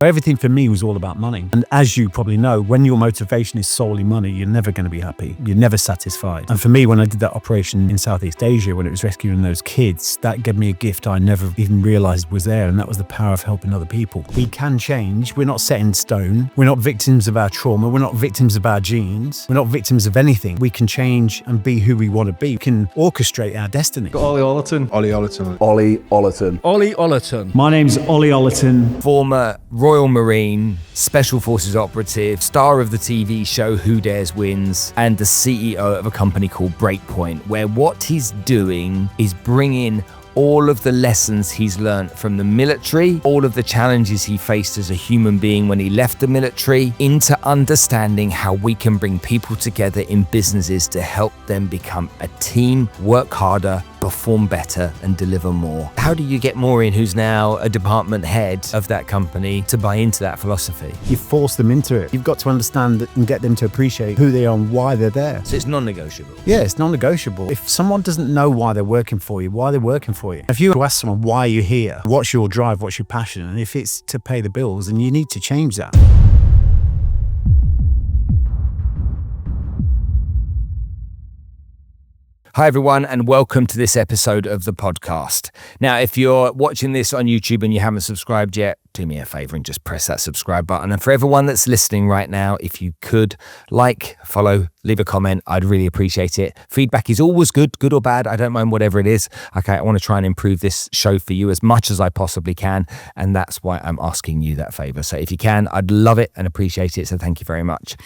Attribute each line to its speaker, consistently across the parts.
Speaker 1: Everything for me was all about money. And as you probably know, when your motivation is solely money, you're never going to be happy. You're never satisfied. And for me, when I did that operation in Southeast Asia, when it was rescuing those kids, that gave me a gift I never even realized was there. And that was the power of helping other people. We can change. We're not set in stone. We're not victims of our trauma. We're not victims of our genes. We're not victims of anything. We can change and be who we want to be. We can orchestrate our destiny.
Speaker 2: Ollie Ollerton.
Speaker 3: Ollie Ollerton.
Speaker 4: Ollie Ollerton.
Speaker 2: Ollie Ollerton.
Speaker 1: My name's Ollie Ollerton.
Speaker 5: Former Royal Marine, Special Forces operative, star of the TV show Who Dares Wins, and the CEO of a company called BreakPoint, where what he's doing is bringing all of the lessons he's learned from the military, all of the challenges he faced as a human being when he left the military, into understanding how we can bring people together in businesses to help them become a team, work harder, perform better, and deliver more. How do you get Maureen, who's now a department head of that company, to buy into that philosophy?
Speaker 1: You force them into it. You've got to understand and get them to appreciate who they are and why they're there.
Speaker 5: So it's non-negotiable.
Speaker 1: Yeah, it's non-negotiable. If someone doesn't know why they're working for you, why are they working for you? If you ask someone why you're here, what's your drive, what's your passion, and if it's to pay the bills, then you need to change that.
Speaker 5: Hi everyone, and welcome to this episode of the podcast. Now, if you're watching this on YouTube and you haven't subscribed yet, do me a favor and just press that subscribe button. And for everyone that's listening right now, if you could like, follow, leave a comment, I'd really appreciate it. Feedback is always good or bad. I don't mind whatever it is. Okay, I want to try and improve this show for you as much as I possibly can. And that's why I'm asking you that favor. So if you can, I'd love it and appreciate it. So thank you very much.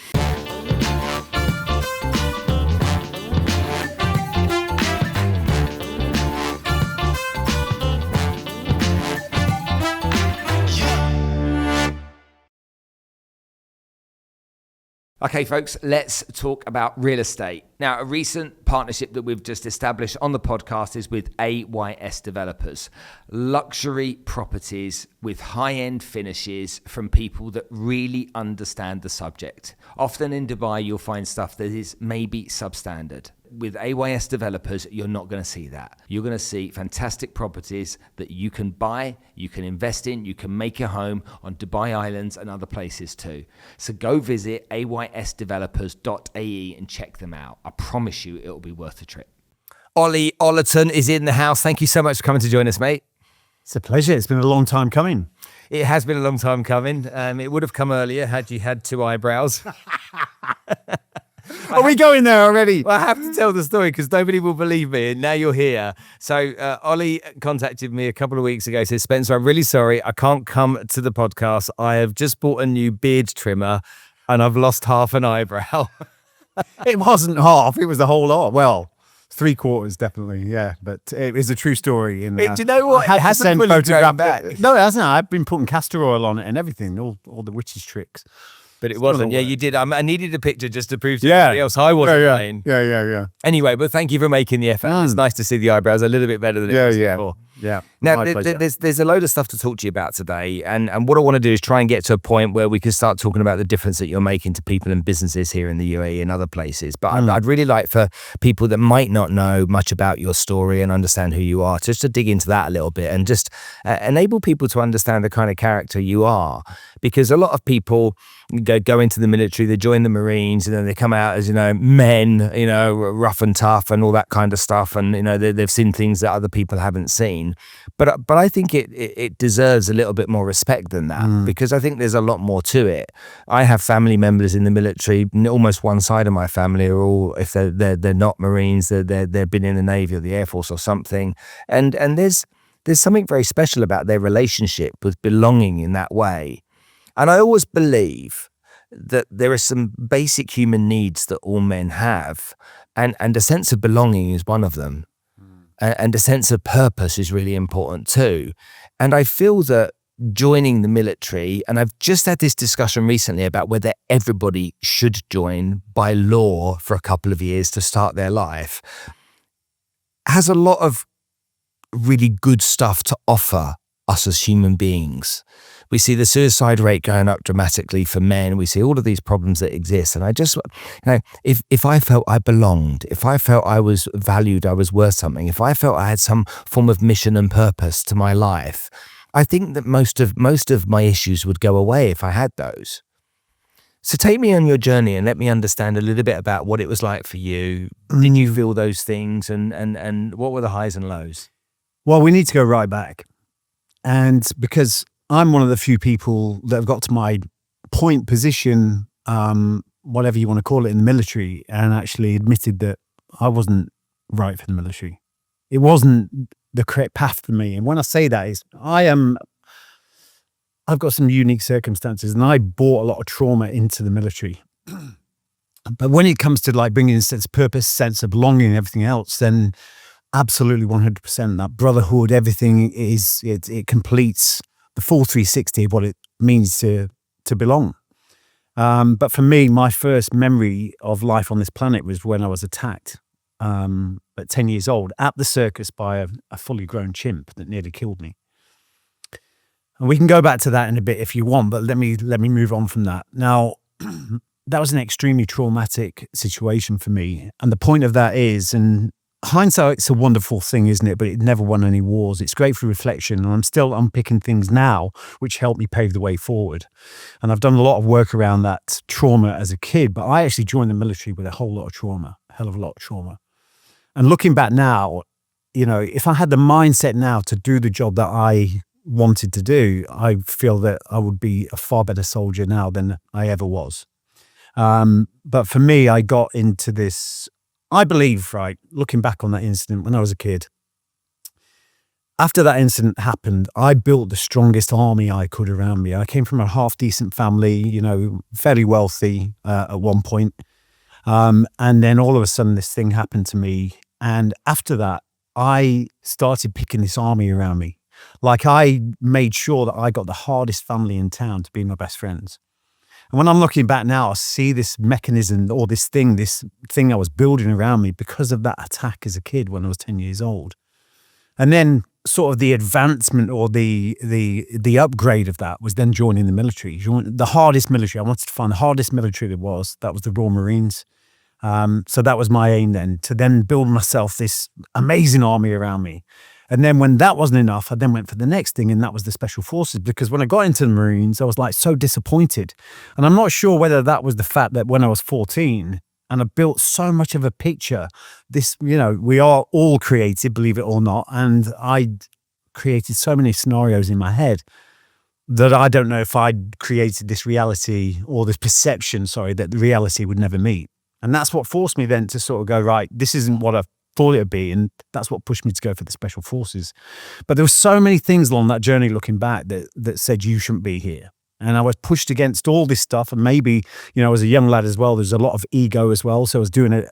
Speaker 5: Okay, folks, let's talk about real estate. Now, a recent partnership that we've just established on the podcast is with AYS Developers. Luxury properties with high-end finishes from people that really understand the subject. Often in Dubai, you'll find stuff that is maybe substandard. With AYS Developers, you're not going to see that. You're going to see fantastic properties that you can buy, you can invest in, you can make a home on Dubai Islands and other places too. So go visit aysdevelopers.ae and check them out. I promise you it'll be worth the trip. Ollie Ollerton is in the house. Thank you so much for coming to join us, mate.
Speaker 1: It's a pleasure. It's been a long time coming.
Speaker 5: It has been a long time coming. It would have come earlier had you had two eyebrows.
Speaker 1: Are we going there already?
Speaker 5: Well, I have to tell the story because nobody will believe me, and now you're here. So Ollie contacted me a couple of weeks ago, said, Spencer, I'm really sorry, I can't come to the podcast. I have just bought a new beard trimmer and I've lost half an eyebrow.
Speaker 1: It wasn't half, it was the whole lot. Well, 3/4 definitely, yeah. But it is a true story.
Speaker 5: Do you know what? It hasn't fully grown back.
Speaker 1: No, it hasn't. I've been putting castor oil on it and everything, all the witch's tricks.
Speaker 5: But it wasn't. Yeah, you did. I needed a picture just to prove to everybody else I wasn't playing.
Speaker 1: Yeah.
Speaker 5: Anyway, but thank you for making the effort. It's nice to see the eyebrows a little bit better than it was before.
Speaker 1: Yeah.
Speaker 5: Now, there's a load of stuff to talk to you about today. And what I want to do is try and get to a point where we can start talking about the difference that you're making to people and businesses here in the UAE and other places. But I'd really like for people that might not know much about your story and understand who you are, just to dig into that a little bit and just enable people to understand the kind of character you are. Because a lot of people go into the military, they join the Marines, and then they come out as, men, rough and tough and all that kind of stuff. And, they've seen things that other people haven't seen. But I think it deserves a little bit more respect than that, because I think there's a lot more to it. I have family members in the military. Almost one side of my family are all, if they're not Marines, they've been in the Navy or the Air Force or something. And there's something very special about their relationship with belonging in that way. And I always believe that there are some basic human needs that all men have, and a sense of belonging is one of them. And a sense of purpose is really important too. And I feel that joining the military, and I've just had this discussion recently about whether everybody should join by law for a couple of years to start their life, has a lot of really good stuff to offer us as human beings. We see the suicide rate going up dramatically for men. We see all of these problems that exist. And I just, if I felt I belonged, if I felt I was valued, I was worth something, if I felt I had some form of mission and purpose to my life, I think that most of my issues would go away if I had those. So take me on your journey and let me understand a little bit about what it was like for you. Did you feel those things, and what were the highs and lows?
Speaker 1: Well, we need to go right back. And because I'm one of the few people that have got to my point position, whatever you want to call it, in the military, and actually admitted that I wasn't right for the military. It wasn't the correct path for me. And when I say that is, I've got some unique circumstances, and I brought a lot of trauma into the military. But when it comes to like bringing a sense of purpose, sense of belonging and everything else, then absolutely 100%. That brotherhood, everything it completes the full 360 of what it means to belong. But for me, my first memory of life on this planet was when I was attacked at 10 years old at the circus by a fully grown chimp that nearly killed me. And we can go back to that in a bit if you want, but let me move on from that. Now, that was an extremely traumatic situation for me. And the point of that is, and hindsight's a wonderful thing, isn't it? But it never won any wars. It's great for reflection. And I'm still unpicking things now, which helped me pave the way forward. And I've done a lot of work around that trauma as a kid, but I actually joined the military with a whole lot of trauma, a hell of a lot of trauma. And looking back now, if I had the mindset now to do the job that I wanted to do, I feel that I would be a far better soldier now than I ever was. But for me, I got into this, I believe, right, looking back on that incident when I was a kid, after that incident happened, I built the strongest army I could around me. I came from a half-decent family, fairly wealthy at one point. And then all of a sudden this thing happened to me. And after that, I started picking this army around me. Like, I made sure that I got the hardest family in town to be my best friends. And when I'm looking back now, I see this mechanism or this thing I was building around me because of that attack as a kid when I was 10 years old. And then sort of the advancement or the upgrade of that was then joining the military. The hardest military. I wanted to find the hardest military there was. That was the Royal Marines. So that was my aim then, to then build myself this amazing army around me. And then when that wasn't enough, I then went for the next thing, and that was the Special Forces. Because when I got into the Marines, I was like so disappointed. And I'm not sure whether that was the fact that when I was 14 and I built so much of a picture, we are all creative, believe it or not. And I created so many scenarios in my head that I don't know if I'd created this reality or this perception, that the reality would never meet. And that's what forced me then to sort of go, right, this isn't what I thought it would be. And that's what pushed me to go for the Special Forces. But there were so many things along that journey looking back that said you shouldn't be here. And I was pushed against all this stuff. And maybe, as a young lad as well, there's a lot of ego as well. So I was doing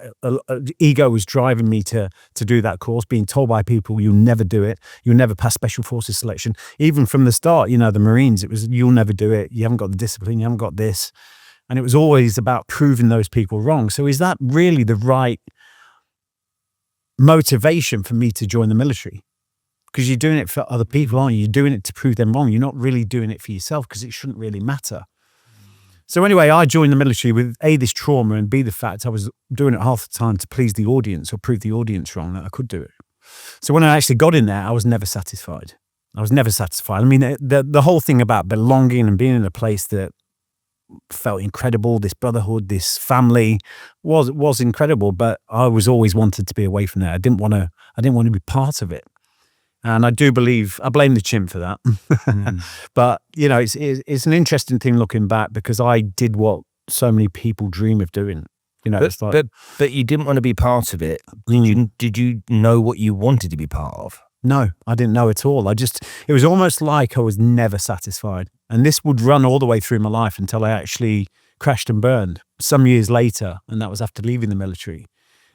Speaker 1: ego was driving me to do that course, being told by people, you'll never do it. You'll never pass Special Forces selection. Even from the start, the Marines, it was, you'll never do it. You haven't got the discipline. You haven't got this. And it was always about proving those people wrong. So is that really the right motivation for me to join the military? Because you're doing it for other people, aren't you? You're doing it to prove them wrong. You're not really doing it for yourself, because it shouldn't really matter. So anyway, I joined the military with A, this trauma, and B, the fact I was doing it half the time to please the audience or prove the audience wrong that I could do it. So when I actually got in there, I was never satisfied. I mean, the whole thing about belonging and being in a place that felt incredible, this brotherhood, this family was incredible, but I was always wanted to be away from there. I didn't want to be part of it. And I do believe, I blame the chimp for that. But, it's an interesting thing looking back, because I did what so many people dream of doing.
Speaker 5: But you didn't want to be part of it. Did you know what you wanted to be part of?
Speaker 1: No, I didn't know at all. It was almost like I was never satisfied. And this would run all the way through my life until I actually crashed and burned some years later. And that was after leaving the military.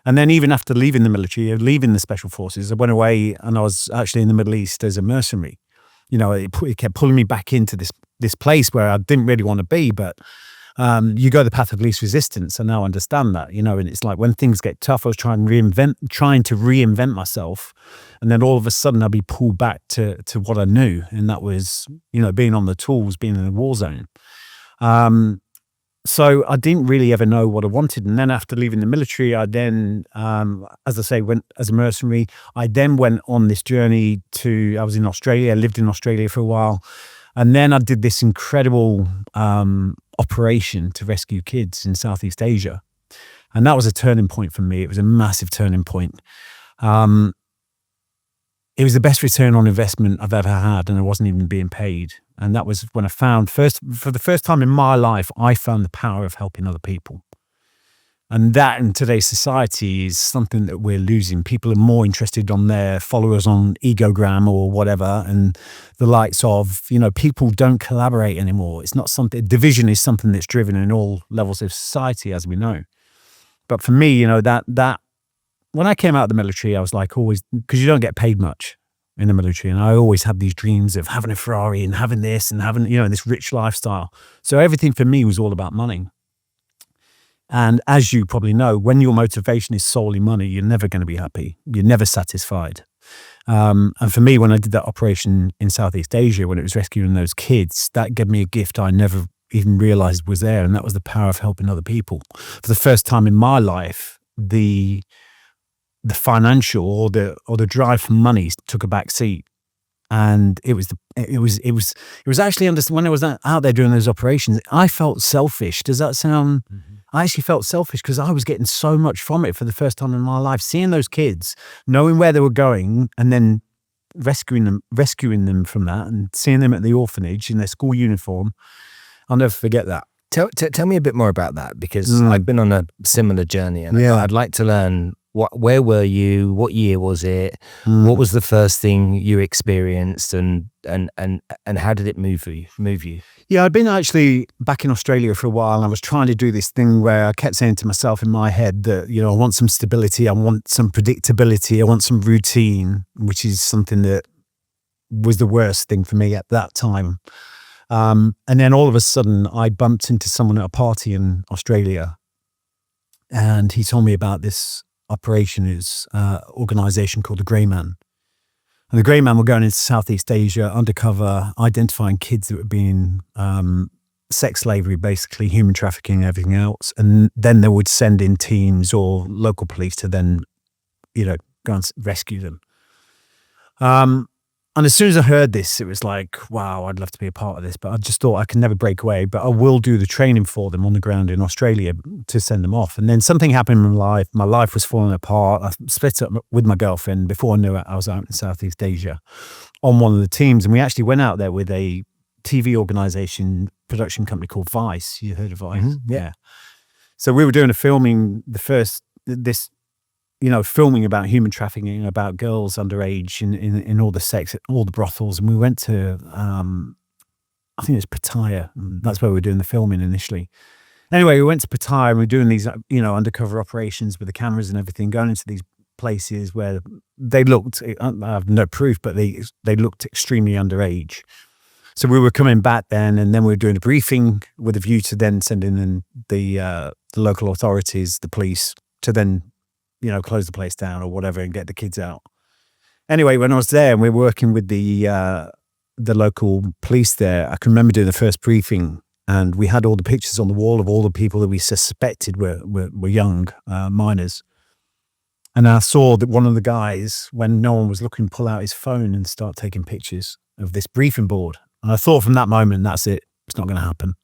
Speaker 1: And then even after leaving the military, leaving the Special Forces, I went away and I was actually in the Middle East as a mercenary. It kept pulling me back into this place where I didn't really want to be, but you go the path of least resistance. I now understand that, and it's like when things get tough, I was trying to reinvent myself. And then all of a sudden I'd be pulled back to what I knew. And that was, being on the tools, being in a war zone. So I didn't really ever know what I wanted. And then after leaving the military, I then, as I say, went as a mercenary. I then went on this journey I was in Australia, lived in Australia for a while. And then I did this incredible operation to rescue kids in Southeast Asia. And that was a turning point for me. It was a massive turning point. It was the best return on investment I've ever had, and I wasn't even being paid. And that was when I found, for the first time in my life, I found the power of helping other people. And that in today's society is something that we're losing. People are more interested on their followers on Egogram or whatever, and the likes of, people don't collaborate anymore. It's not something, division is something that's driven in all levels of society, as we know. But for me, that when I came out of the military, I was like always, because you don't get paid much in the military. And I always had these dreams of having a Ferrari and having this and having, this rich lifestyle. So everything for me was all about money. And as you probably know, when your motivation is solely money, you're never going to be happy. You're never satisfied. And for me, when I did that operation in Southeast Asia, when it was rescuing those kids, that gave me a gift I never even realized was there. And that was the power of helping other people. For the first time in my life, the financial or the drive for money took a back seat. And it was actually when I was out there doing those operations, I felt selfish. Does that sound? Mm-hmm. I actually felt selfish because I was getting so much from it for the first time in my life, seeing those kids, knowing where they were going, and then rescuing them from that, and seeing them at the orphanage in their school uniform. I'll never forget that.
Speaker 5: Tell me a bit more about that, because I've been on a similar journey, and I'd like to learn where were you? What year was it? What was the first thing you experienced, and how did it move you?
Speaker 1: Yeah, I'd been actually back in Australia for a while, and I was trying to do this thing where I kept saying to myself in my head that, I want some stability, I want some predictability, I want some routine, which is something that was the worst thing for me at that time. And then all of a sudden I bumped into someone at a party in Australia, and he told me about this operation, is organization called the Grey Man. And the Grey Man were going into Southeast Asia undercover, identifying kids that were being sex slavery, basically human trafficking, everything else. And then they would send in teams or local police to then, go and rescue them. And as soon as I heard this, it was like, wow, I'd love to be a part of this. But I just thought I can never break away. But I will do the training for them on the ground in Australia to send them off. And then something happened in my life. My life was falling apart. I split up with my girlfriend. Before I knew it, I was out in Southeast Asia on one of the teams. And we actually went out there with a TV organization, production company called Vice. You heard of Vice? Mm-hmm. Yeah. So we were doing filming filming about human trafficking, about girls underage in all the sex, all the brothels. And we went to, I think it was Pattaya. That's where we were doing the filming initially. Anyway, we went to Pattaya and we were doing these, undercover operations with the cameras and everything, going into these places where they looked, I have no proof, but they looked extremely underage. So we were coming back then, and then we were doing a briefing with a view to then sending in the local authorities, the police, to then close the place down or whatever and get the kids out. Anyway, when I was there and we were working with the local police there, I can remember doing the first briefing, and we had all the pictures on the wall of all the people that we suspected were young minors. And I saw that one of the guys, when no one was looking, pull out his phone and start taking pictures of this briefing board. And I thought from that moment, that's it. It's not going to happen.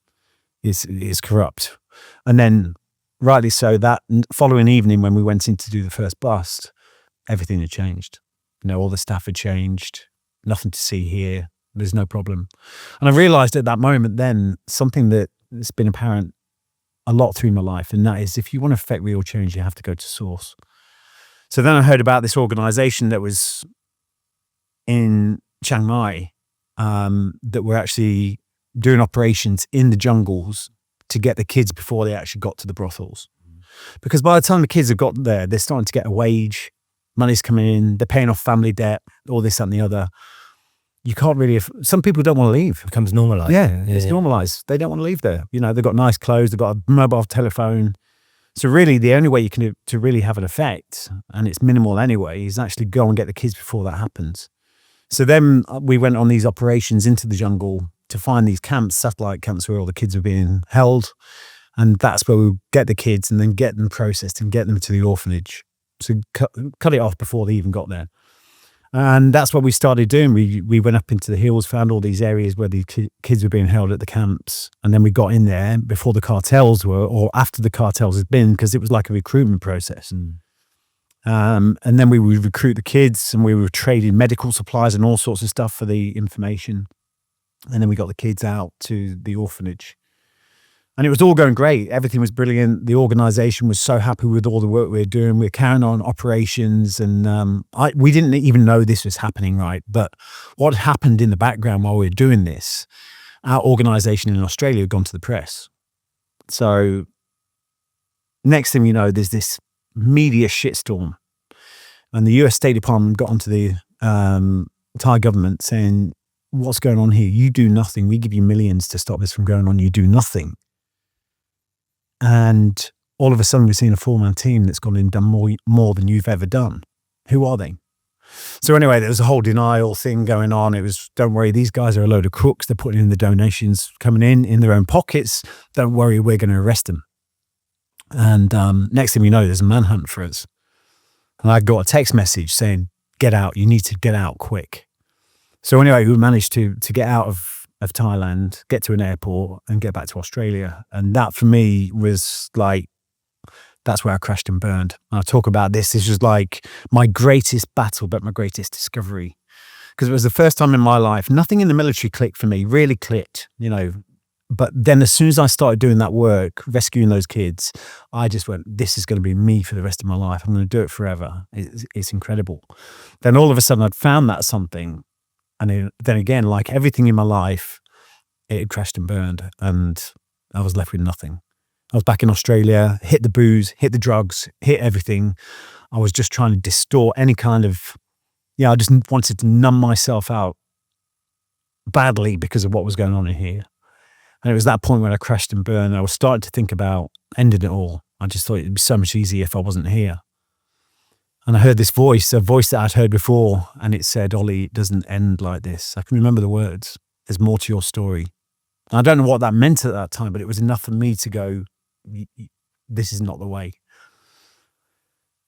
Speaker 1: It's corrupt. And then, rightly so, that following evening when we went in to do the first bust, everything had changed. All the staff had changed. Nothing to see here. There's no problem. And I realized at that moment then something that's been apparent a lot through my life, and that is, if you want to affect real change, you have to go to source. So then I heard about this organization that was in Chiang Mai that were actually doing operations in the jungles to get the kids before they actually got to the brothels. Because by the time the kids have got there, they're starting to get a wage, money's coming in, they're paying off family debt, all this, that, and the other. You can't really, some people don't want to leave.
Speaker 5: It becomes normalized.
Speaker 1: Yeah, it's normalized. They don't want to leave there. They've got nice clothes, they've got a mobile telephone. So really the only way you can do to really have an effect, and it's minimal anyway, is actually go and get the kids before that happens. So then we went on these operations into the jungle to find these camps, satellite camps where all the kids were being held. And that's where we get the kids and then get them processed and get them to the orphanage. So cut it off before they even got there. And that's what we started doing. We went up into the hills, found all these areas where the kids were being held at the camps. And then we got in there before the cartels were, or after the cartels had been, because it was like a recruitment process. And then we would recruit the kids, and we were trading medical supplies and all sorts of stuff for the information. And then we got the kids out to the orphanage. And it was all going great. Everything was brilliant. The organization was so happy with all the work we were doing. We were carrying on operations, and we didn't even know this was happening, right? But what happened in the background while we were doing this, our organization in Australia had gone to the press. So next thing you know, there's this media shitstorm. And the US State Department got onto the Thai government saying, what's going on here? You do nothing. We give you millions to stop this from going on. You do nothing. And all of a sudden, we're seeing a four-man team that's gone in and done more than you've ever done. Who are they? So anyway, there was a whole denial thing going on. It was, don't worry, these guys are a load of crooks. They're putting in the donations coming in their own pockets. Don't worry, we're going to arrest them. And next thing we know, there's a manhunt for us. And I got a text message saying, get out. You need to get out quick. So anyway, we managed to get out of Thailand, get to an airport and get back to Australia. And that for me was like, that's where I crashed and burned. And I talk about this. This was like my greatest battle, but my greatest discovery. Because it was the first time in my life, nothing in the military clicked for me, really clicked, you know. But then as soon as I started doing that work, rescuing those kids, I just went, this is going to be me for the rest of my life. I'm going to do it forever. It's incredible. Then all of a sudden I'd found that something. And then again, like everything in my life, it had crashed and burned, and I was left with nothing. I was back in Australia, hit the booze, hit the drugs, hit everything. I was just trying to distort any kind of, I just wanted to numb myself out badly because of what was going on in here. And it was that point when I crashed and burned. I was starting to think about ending it all. I just thought it'd be so much easier if I wasn't here. And I heard this voice, a voice that I'd heard before, and it said, Ollie, it doesn't end like this. I can remember the words. There's more to your story. And I don't know what that meant at that time, but it was enough for me to go, this is not the way.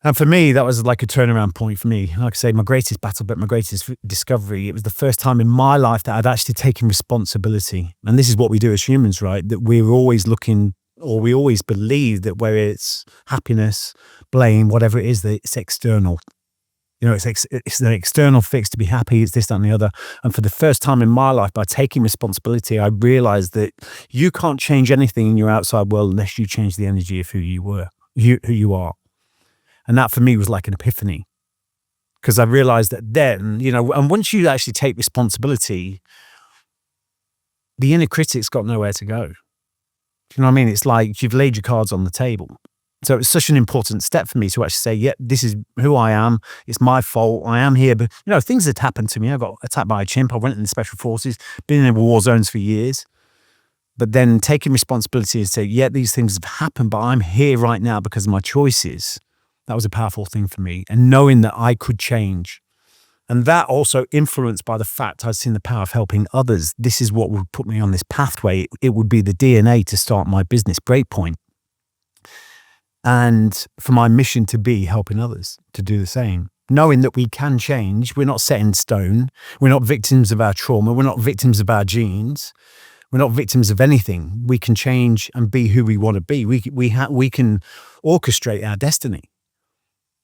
Speaker 1: And for me, that was like a turnaround point for me. Like I say, my greatest battle, but my greatest discovery. It was the first time in my life that I'd actually taken responsibility. And this is what we do as humans, right? That we're always looking, or we always believe that where it's happiness, blame, whatever it is, that it's external. You know, it's an external fix to be happy. It's this, that, and the other. And for the first time in my life, by taking responsibility, I realized that you can't change anything in your outside world unless you change the energy of who you are. And that for me was like an epiphany, because I realized that then, and once you actually take responsibility, the inner critic's got nowhere to go. You know what I mean? It's like you've laid your cards on the table. So it's such an important step for me to actually say, yeah, this is who I am. It's my fault. I am here. But, things had happened to me. I got attacked by a chimp. I went in the special forces, been in war zones for years. But then taking responsibility and say, yeah, these things have happened, but I'm here right now because of my choices. That was a powerful thing for me. And knowing that I could change. And that also influenced by the fact I'd seen the power of helping others. This is what would put me on this pathway. It would be the DNA to start my business, BreakPoint. And for my mission to be helping others to do the same. Knowing that we can change. We're not set in stone. We're not victims of our trauma. We're not victims of our genes. We're not victims of anything. We can change and be who we want to be. We can orchestrate our destiny.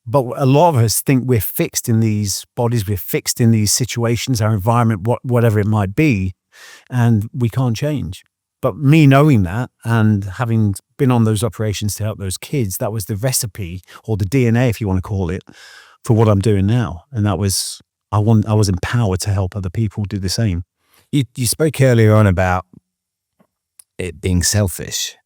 Speaker 1: But a lot of us think we're fixed in these bodies, we're fixed in these situations, our environment, whatever it might be, and we can't change. But me knowing that and having been on those operations to help those kids, that was the recipe, or the DNA, if you want to call it, for what I'm doing now. And that was, I was empowered to help other people do the same.
Speaker 5: You spoke earlier on about it being selfish.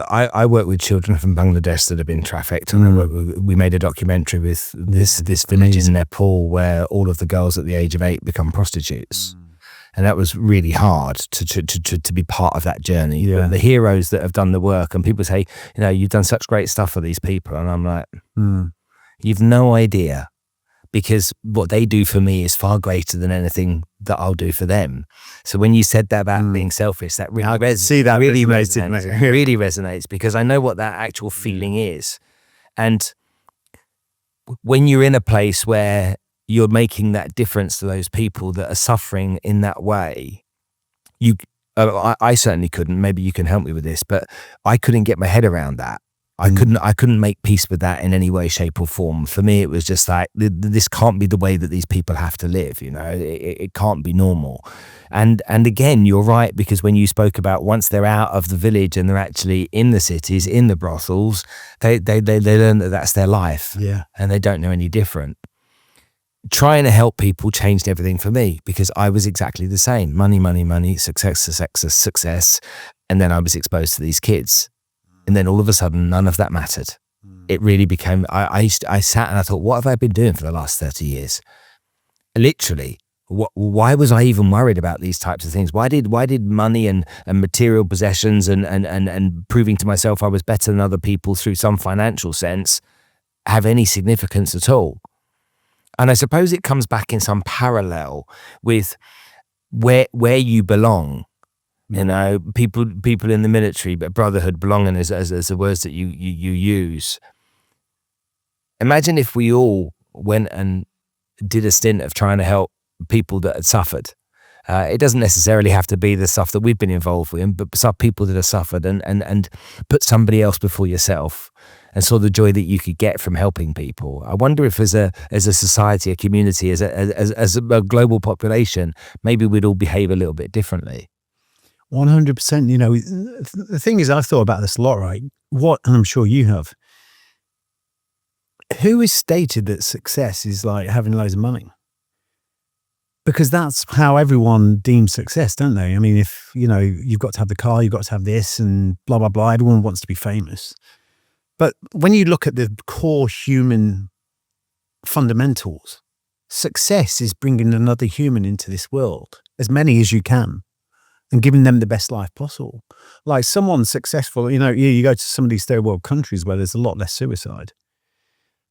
Speaker 5: I work with children from Bangladesh that have been trafficked, and we made a documentary with this village in Nepal where all of the girls at the age of 8 become prostitutes. And that was really hard to be part of that journey. Yeah. The heroes that have done the work, and people say, you've done such great stuff for these people. And I'm like, you've no idea. because what they do for me is far greater than anything that I'll do for them. So when you said that about being selfish, that really really resonates because I know what that actual feeling is. And when you're in a place where you're making that difference to those people that are suffering in that way, I certainly couldn't. Maybe you can help me with this, but I couldn't get my head around that. I couldn't make peace with that in any way, shape, or form. For me, it was just like this can't be the way that these people have to live. You know, it can't be normal. And again, you're right, because when you spoke about once they're out of the village and they're actually in the cities, in the brothels, they learn that that's their life.
Speaker 1: Yeah,
Speaker 5: and they don't know any different. Trying to help people changed everything for me because I was exactly the same. Money, success. And then I was exposed to these kids. And then all of a sudden, none of that mattered. It really became, I sat and I thought, what have I been doing for the last 30 years? Literally, why was I even worried about these types of things? Why did money and material possessions and proving to myself I was better than other people through some financial sense have any significance at all? And I suppose it comes back in some parallel with where you belong. You know, people in the military, but brotherhood, belonging as the words that you use. Imagine if we all went and did a stint of trying to help people that had suffered. It doesn't necessarily have to be the stuff that we've been involved with, but some people that have suffered and put somebody else before yourself and saw the joy that you could get from helping people. I wonder if as a society, a community, as a global population, maybe we'd all behave a little bit differently.
Speaker 1: 100%. You know, the thing is, I've thought about this a lot, right? And I'm sure you have. Who has stated that success is like having loads of money? Because that's how everyone deems success, don't they? I mean, if, you know, you've got to have the car, you've got to have this and blah, blah, blah. Everyone wants to be famous. But when you look at the core human fundamentals, success is bringing another human into this world, as many as you can, and giving them the best life possible. Like someone successful, you know, you go to some of these third world countries where there's a lot less suicide.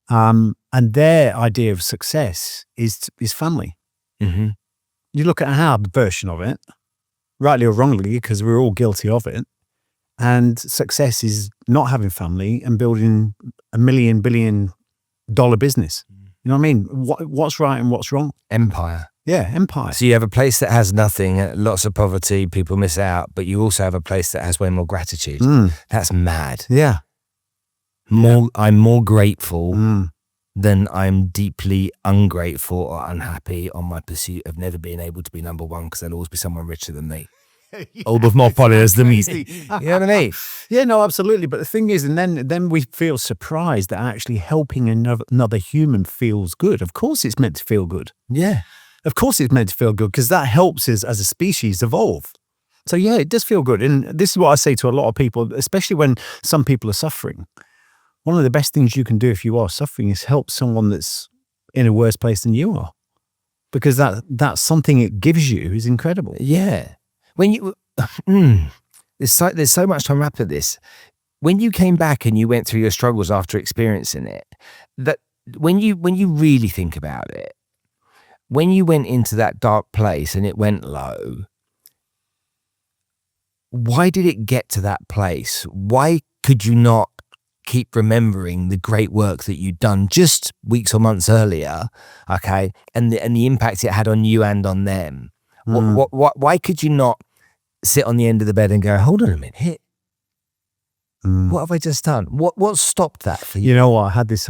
Speaker 1: And their idea of success is family.
Speaker 5: Mm-hmm.
Speaker 1: You look at our version of it, rightly or wrongly, because we're all guilty of it. And success is not having family and building $1 million, billion business. You know what I mean? What's right and what's wrong?
Speaker 5: Empire.
Speaker 1: Yeah, empire.
Speaker 5: So you have a place that has nothing, lots of poverty, people miss out, but you also have a place that has way more gratitude. That's mad.
Speaker 1: Yeah.
Speaker 5: I'm more grateful than I'm deeply ungrateful or unhappy on my pursuit of never being able to be number one, because there'll always be someone richer than me. All with more followers than me. You know what I mean?
Speaker 1: Yeah, no, absolutely. But the thing is, and then we feel surprised that actually helping another human feels good. Of course it's meant to feel good.
Speaker 5: Yeah.
Speaker 1: Of course it's meant to feel good, because that helps us as a species evolve. So yeah, it does feel good. And this is what I say to a lot of people, especially when some people are suffering. One of the best things you can do if you are suffering is help someone that's in a worse place than you are. Because that's something it gives you is incredible.
Speaker 5: Yeah. When you, there's so much to unwrap at this. When you came back and you went through your struggles after experiencing it, that when you really think about it, when you went into that dark place and it went low, why did it get to that place? Why could you not keep remembering the great work that you'd done just weeks or months earlier, okay, and the impact it had on you and on them? Why could you not sit on the end of the bed and go, hold on a minute, what have I just done? What stopped that for you?
Speaker 1: You know what? I had this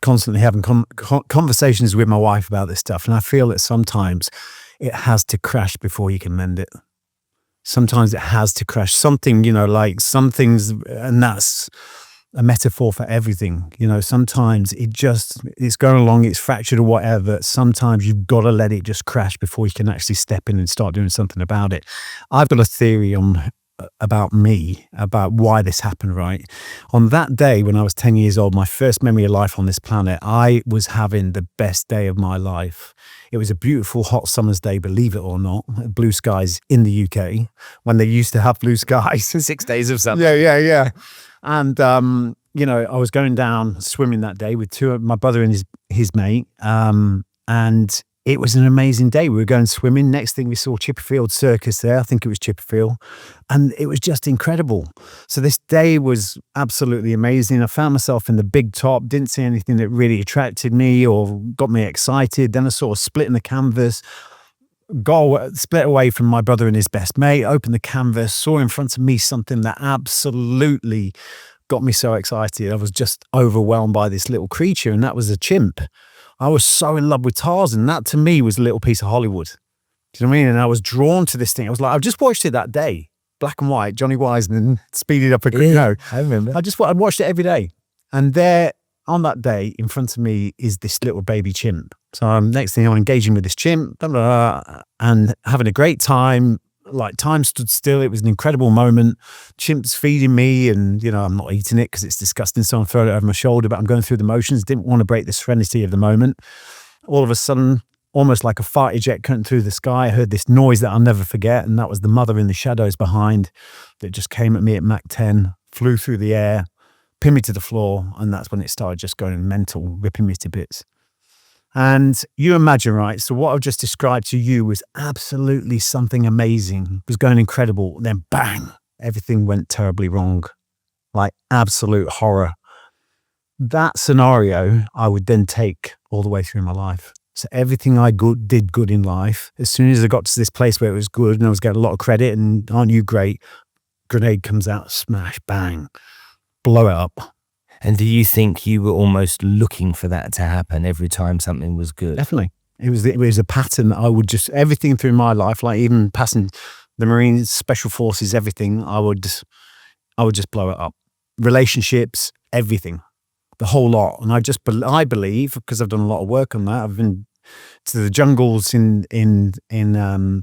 Speaker 1: constantly having conversations with my wife about this stuff, and I feel that sometimes it has to crash before you can mend it. Sometimes it has to crash. Something, you know, like some things, and that's a metaphor for everything. You know, sometimes it's going along, it's fractured or whatever. Sometimes you've got to let it just crash before you can actually step in and start doing something about it. I've got a theory about me, about why this happened, right? On that day when I was 10 years old, my first memory of life on this planet, I was having the best day of my life. It was a beautiful hot summer's day, believe it or not, blue skies in the UK, when they used to have blue skies.
Speaker 5: 6 days of summer.
Speaker 1: Yeah. And, I was going down swimming that day with my brother and his mate, and it was an amazing day. We were going swimming. Next thing we saw Chipperfield Circus there. I think it was Chipperfield. And it was just incredible. So this day was absolutely amazing. I found myself in the big top, didn't see anything that really attracted me or got me excited. Then I saw a split in the canvas, split away from my brother and his best mate, opened the canvas, saw in front of me something that absolutely got me so excited. I was just overwhelmed by this little creature, and that was a chimp. I was so in love with Tarzan. That to me was a little piece of Hollywood. Do you know what I mean? And I was drawn to this thing. I was like, I've just watched it that day, black and white, Johnny Wiseman, speeded up a quick.
Speaker 5: I remember.
Speaker 1: I'd watched it every day. And there on that day in front of me is this little baby chimp. So next thing I'm engaging with this chimp, blah, blah, blah, and having a great time. Like time stood still. It was an incredible moment. Chimp's feeding me, and I'm not eating it because it's disgusting. So I'm throwing it over my shoulder, but I'm going through the motions. Didn't want to break the serenity of the moment. All of a sudden, almost like a fighter jet cutting through the sky, I heard this noise that I'll never forget, and that was the mother in the shadows behind that just came at me at Mach 10, flew through the air, pinned me to the floor, and that's when it started just going mental, ripping me to bits. And you imagine, right? So what I've just described to you was absolutely something amazing. It was going incredible. Then bang, everything went terribly wrong. Like absolute horror. That scenario I would then take all the way through my life. So everything I did good in life, as soon as I got to this place where it was good and I was getting a lot of credit and aren't you great, grenade comes out, smash, bang, blow it up.
Speaker 5: And do you think you were almost looking for that to happen every time something was good?
Speaker 1: Definitely. It was a pattern that I would just, everything through my life, like even passing the Marines, Special Forces, everything, I would just blow it up. Relationships, everything, the whole lot. And I believe, because I've done a lot of work on that, I've been to the jungles in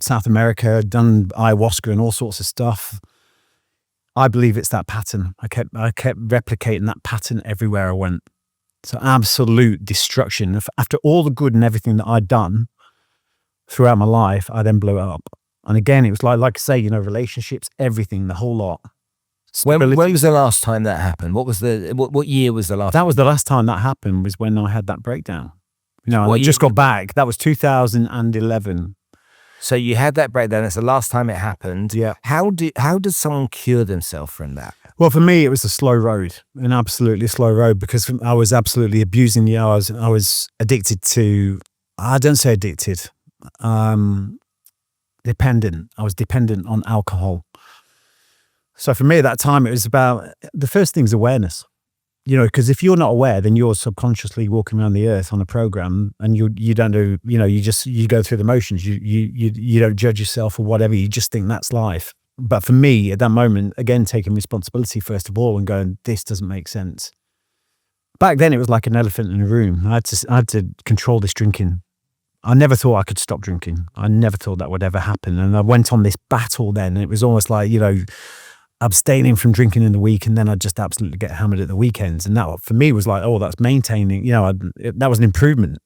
Speaker 1: South America, done ayahuasca and all sorts of stuff. I believe it's that pattern. I kept replicating that pattern everywhere I went. So absolute destruction. After all the good and everything that I'd done throughout my life, I then blew it up. And again, it was like I say, relationships, everything, the whole lot.
Speaker 5: When was the last time that happened? What year was the last?
Speaker 1: That was the last time that happened, was when I had that breakdown.
Speaker 5: I
Speaker 1: just got back. That was 2011.
Speaker 5: So you had that breakdown. That's the last time it happened.
Speaker 1: Yeah.
Speaker 5: How does someone cure themselves from that?
Speaker 1: Well, for me, it was a slow road, an absolutely slow road, because I was absolutely abusing the hours. I was addicted to, I don't say addicted, dependent. I was dependent on alcohol. So for me at that time, it was about, the first thing's awareness. Because if you're not aware, then you're subconsciously walking around the earth on a program, and you don't know, you go through the motions. You don't judge yourself or whatever. You just think that's life. But for me at that moment, again, taking responsibility first of all and going, this doesn't make sense. Back then, it was like an elephant in a room. I had to control this drinking. I never thought I could stop drinking. I never thought that would ever happen. And I went on this battle then. And it was almost like, abstaining from drinking in the week, and then I'd just absolutely get hammered at the weekends. And that for me was like, oh, that's maintaining, that was an improvement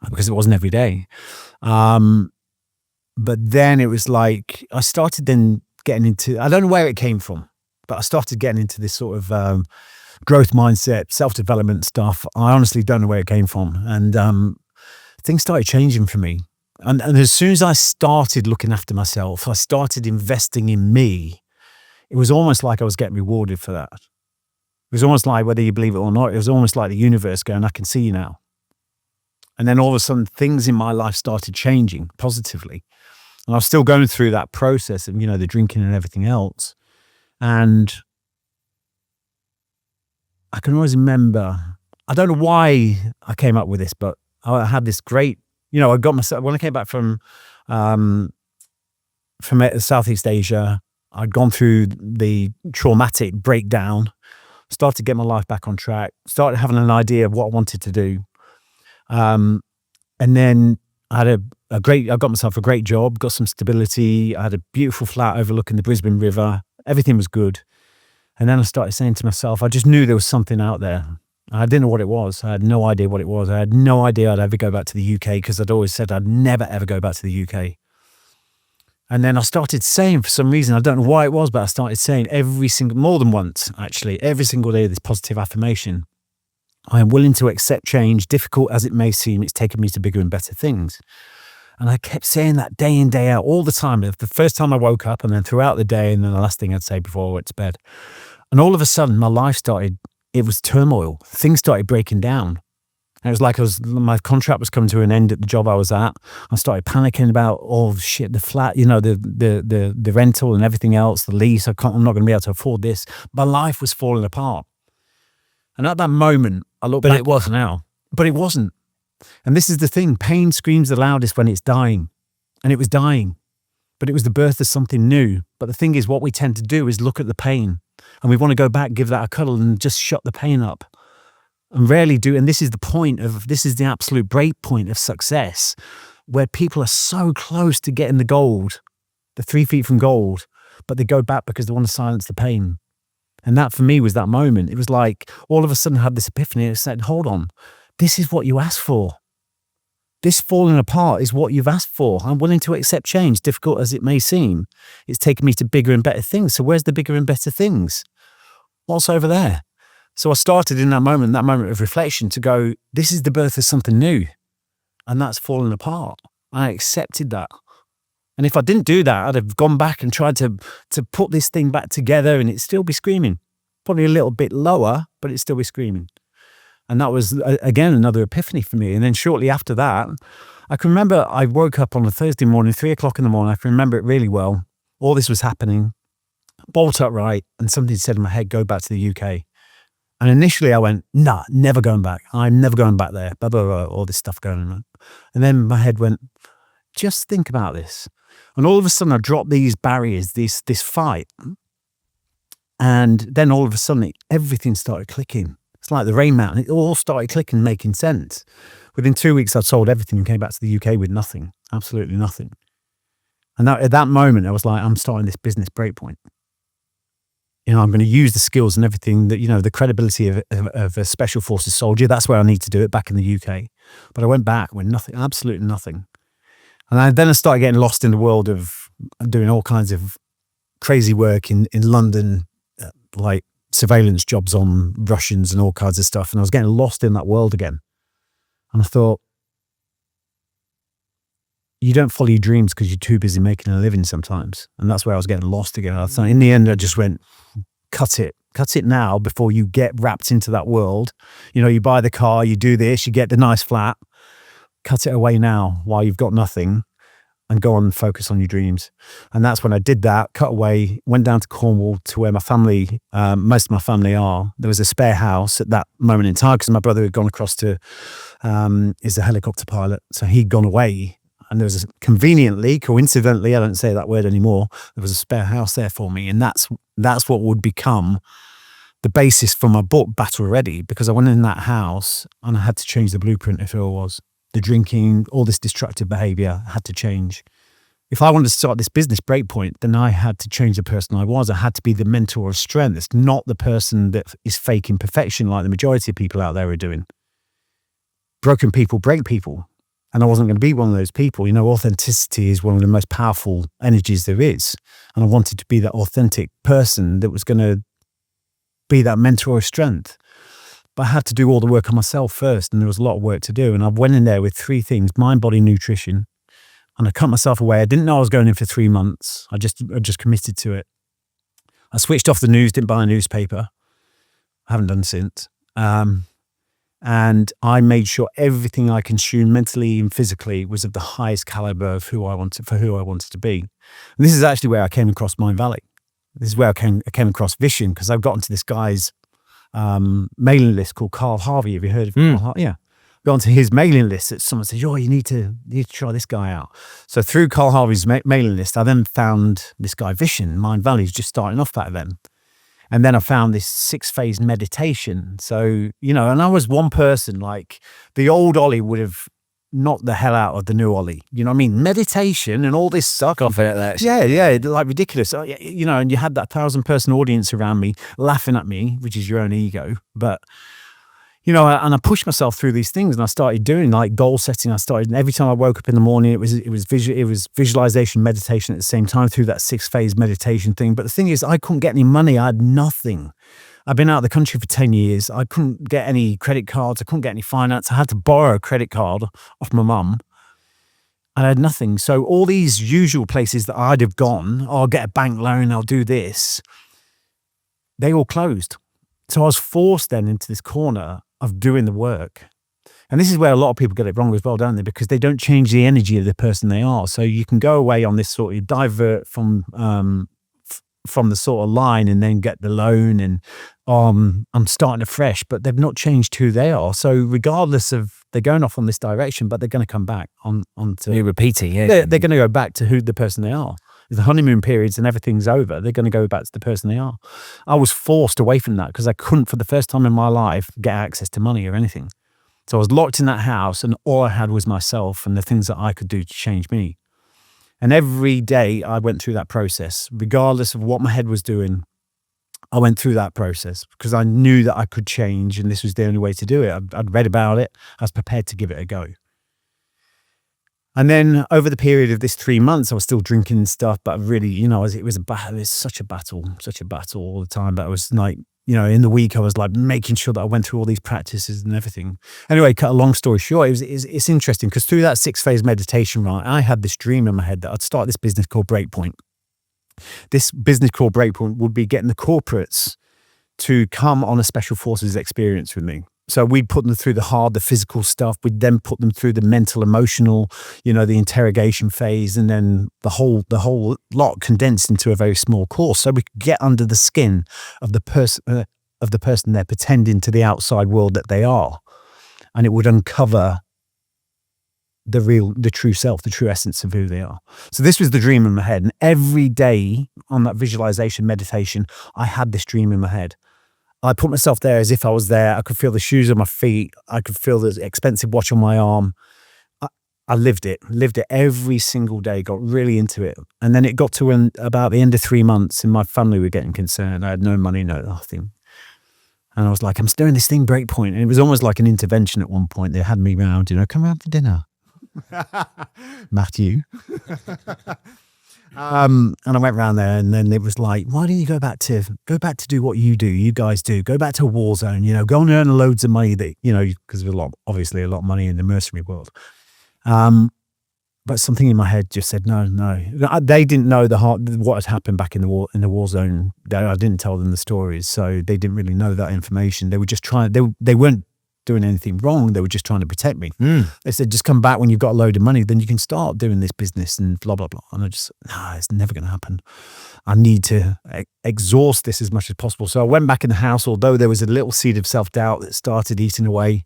Speaker 1: because it wasn't every day. But then it was like, I started then getting into, I don't know where it came from, but I started getting into this sort of growth mindset, self-development stuff. I honestly don't know where it came from. And things started changing for me. And as soon as I started looking after myself, I started investing in me. It was almost like I was getting rewarded for that. It was almost like, whether you believe it or not, it was almost like the universe going, I can see you now. And then all of a sudden, things in my life started changing positively. And I was still going through that process of, the drinking and everything else. And I can always remember, I don't know why I came up with this, but I had this great, I got myself, when I came back from Southeast Asia, I'd gone through the traumatic breakdown, started to get my life back on track, started having an idea of what I wanted to do. And then I had I got myself a great job, got some stability. I had a beautiful flat overlooking the Brisbane River. Everything was good. And then I started saying to myself, I just knew there was something out there. I didn't know what it was. I had no idea what it was. I had no idea I'd ever go back to the UK, because I'd always said I'd never, ever go back to the UK. And then I started saying, for some reason, I don't know why it was, but I started saying more than once, actually, every single day, this positive affirmation. I am willing to accept change, difficult as it may seem. It's taken me to bigger and better things. And I kept saying that day in, day out, all the time. The first time I woke up, and then throughout the day, and then the last thing I'd say before I went to bed. And all of a sudden, my life it was turmoil. Things started breaking down. And it was like my contract was coming to an end at the job I was at. I started panicking about, the flat, the rental and everything else, the lease. I'm not going to be able to afford this. My life was falling apart. And at that moment, I look back.
Speaker 5: But it wasn't.
Speaker 1: Now. But it wasn't. And this is the thing. Pain screams the loudest when it's dying. And it was dying. But it was the birth of something new. But the thing is, what we tend to do is look at the pain. And we want to go back, give that a cuddle, and just shut the pain up. And rarely do. And this is the absolute break point of success, where people are so close to getting the gold, the 3 feet from gold, but they go back because they want to silence the pain. And that for me was that moment. It was like all of a sudden I had this epiphany. It said, hold on, this is what you asked for. This falling apart is what you've asked for. I'm willing to accept change, difficult as it may seem. It's taken me to bigger and better things. So where's the bigger and better things? What's over there? So I started in that moment of reflection, to go, this is the birth of something new. And that's falling apart. I accepted that. And if I didn't do that, I'd have gone back and tried to put this thing back together, and it'd still be screaming. Probably a little bit lower, but it'd still be screaming. And that was, again, another epiphany for me. And then shortly after that, I can remember I woke up on a Thursday morning, 3:00 in the morning. I can remember it really well. All this was happening, bolt upright, and something said in my head, go back to the UK. And initially I went, nah, never going back. I'm never going back there. Blah, blah, blah, all this stuff going on. And then my head went, just think about this. And all of a sudden I dropped these barriers, this fight. And then all of a sudden everything started clicking. It's like the Rain Mountain. It all started clicking, making sense. Within 2 weeks, I'd sold everything and came back to the UK with nothing, absolutely nothing. And at that moment, I was like, I'm starting this business BreakPoint. I'm going to use the skills and everything that, the credibility of a special forces soldier. That's where I need to do it, back in the UK. But I went back with nothing, absolutely nothing. And then I started getting lost in the world of doing all kinds of crazy work in London, like surveillance jobs on Russians and all kinds of stuff. And I was getting lost in that world again. And I thought, you don't follow your dreams because you're too busy making a living sometimes. And that's where I was getting lost again. I thought, in the end, I just went, cut it now before you get wrapped into that world. You buy the car, you do this, you get the nice flat, cut it away now while you've got nothing, and go on and focus on your dreams. And that's when I did that, cut away, went down to Cornwall to where my family, most of my family are. There was a spare house at that moment in time because my brother had gone across to, is a helicopter pilot. So he'd gone away. And there was coincidentally, I don't say that word anymore, there was a spare house there for me. And that's what would become the basis for my book, Battle Ready, because I went in that house and I had to change the blueprint if it was. The drinking, all this destructive behavior had to change. If I wanted to start this business BreakPoint, then I had to change the person I was. I had to be the mentor of strength. It's not the person that is faking perfection like the majority of people out there are doing. Broken people break people. And I wasn't going to be one of those people. Authenticity is one of the most powerful energies there is. And I wanted to be that authentic person that was going to be that mentor of strength. But I had to do all the work on myself first, and there was a lot of work to do. And I went in there with 3 things: mind, body, nutrition. And I cut myself away. I didn't know I was going in for 3 months. I just committed to it. I switched off the news, didn't buy a newspaper. I haven't done since. And I made sure everything I consumed mentally and physically was of the highest caliber of who I wanted to be. And this is actually where I came across Mind Valley. This is where I came across Vision, because I've gotten to this guy's mailing list called Carl Harvey. Have you heard of Carl Harvey? Yeah. Gone to his mailing list that someone says, you need to try this guy out. So through Carl Harvey's mailing list, I then found this guy Vision. Mind Valley's just starting off back then. And then I found this 6-phase meditation. So, and I was one person, like the old Ollie would have knocked the hell out of the new Ollie. You know what I mean? Meditation and all this stuff.
Speaker 5: Confident that.
Speaker 1: Yeah, like ridiculous. And you had that 1,000-person audience around me laughing at me, which is your own ego. But, and I pushed myself through these things, and I started doing like goal setting. And every time I woke up in the morning, it was visualization, meditation at the same time through that 6-phase meditation thing. But the thing is, I couldn't get any money. I had nothing. I've been out of the country for 10 years. I couldn't get any credit cards. I couldn't get any finance. I had to borrow a credit card off my mum. I had nothing. So all these usual places that I'd have gone, I'll get a bank loan, I'll do this, they all closed. So I was forced then into this corner of doing the work. And this is where a lot of people get it wrong as well, don't they? Because they don't change the energy of the person they are. So you can go away on this sort of divert from the sort of line and then get the loan and I'm starting afresh, but they've not changed who they are. So regardless of, they're going off on this direction, but they're going to come back onto.
Speaker 5: You're repeating, yeah.
Speaker 1: They're going to go back to who the person they are. The honeymoon periods and everything's over, they're going to go back to the person they are. I was forced away from that because I couldn't, for the first time in my life, get access to money or anything. So I was locked in that house and all I had was myself and the things that I could do to change me. And every day I went through that process, regardless of what my head was doing. I went through that process because I knew that I could change and this was the only way to do it. I'd read about it. I was prepared to give it a go. And then over the period of this 3 months, I was still drinking and stuff, but really, it was such a battle all the time. But I was like, in the week, I was like making sure that I went through all these practices and everything. Anyway, cut a long story short, it's interesting because through that 6-phase meditation, right, I had this dream in my head that I'd start this business called BreakPoint. This business called BreakPoint would be getting the corporates to come on a special forces experience with me. So we'd put them through the physical stuff. We'd then put them through the mental, emotional, the interrogation phase, and then the whole lot condensed into a very small course. So we could get under the skin of the person they're pretending to the outside world that they are, and it would uncover the true self, the true essence of who they are. So this was the dream in my head, and every day on that visualization meditation, I had this dream in my head. I put myself there as if I was there. I could feel the shoes on my feet. I could feel the expensive watch on my arm. I lived it every single day, got really into it. And then it got to about the end of 3 months and my family were getting concerned. I had no money, no nothing. And I was like, I'm doing this thing, BreakPoint. And it was almost like an intervention at one point. They had me round, come round for dinner. Matthew. And I went round there and then it was like, why don't you go back to do what you guys do, go back to a war zone, go and earn loads of money that, because there's obviously a lot of money in the mercenary world. But something in my head just said, no. They didn't know what had happened back in the war zone. I didn't tell them the stories. So they didn't really know that information. They were just trying, they weren't doing anything wrong. They were just trying to protect me. They said, just come back when you've got a load of money, then you can start doing this business and blah, blah, blah. And I just, it's never going to happen. I need to exhaust this as much as possible. So I went back in the house, although there was a little seed of self-doubt that started eating away.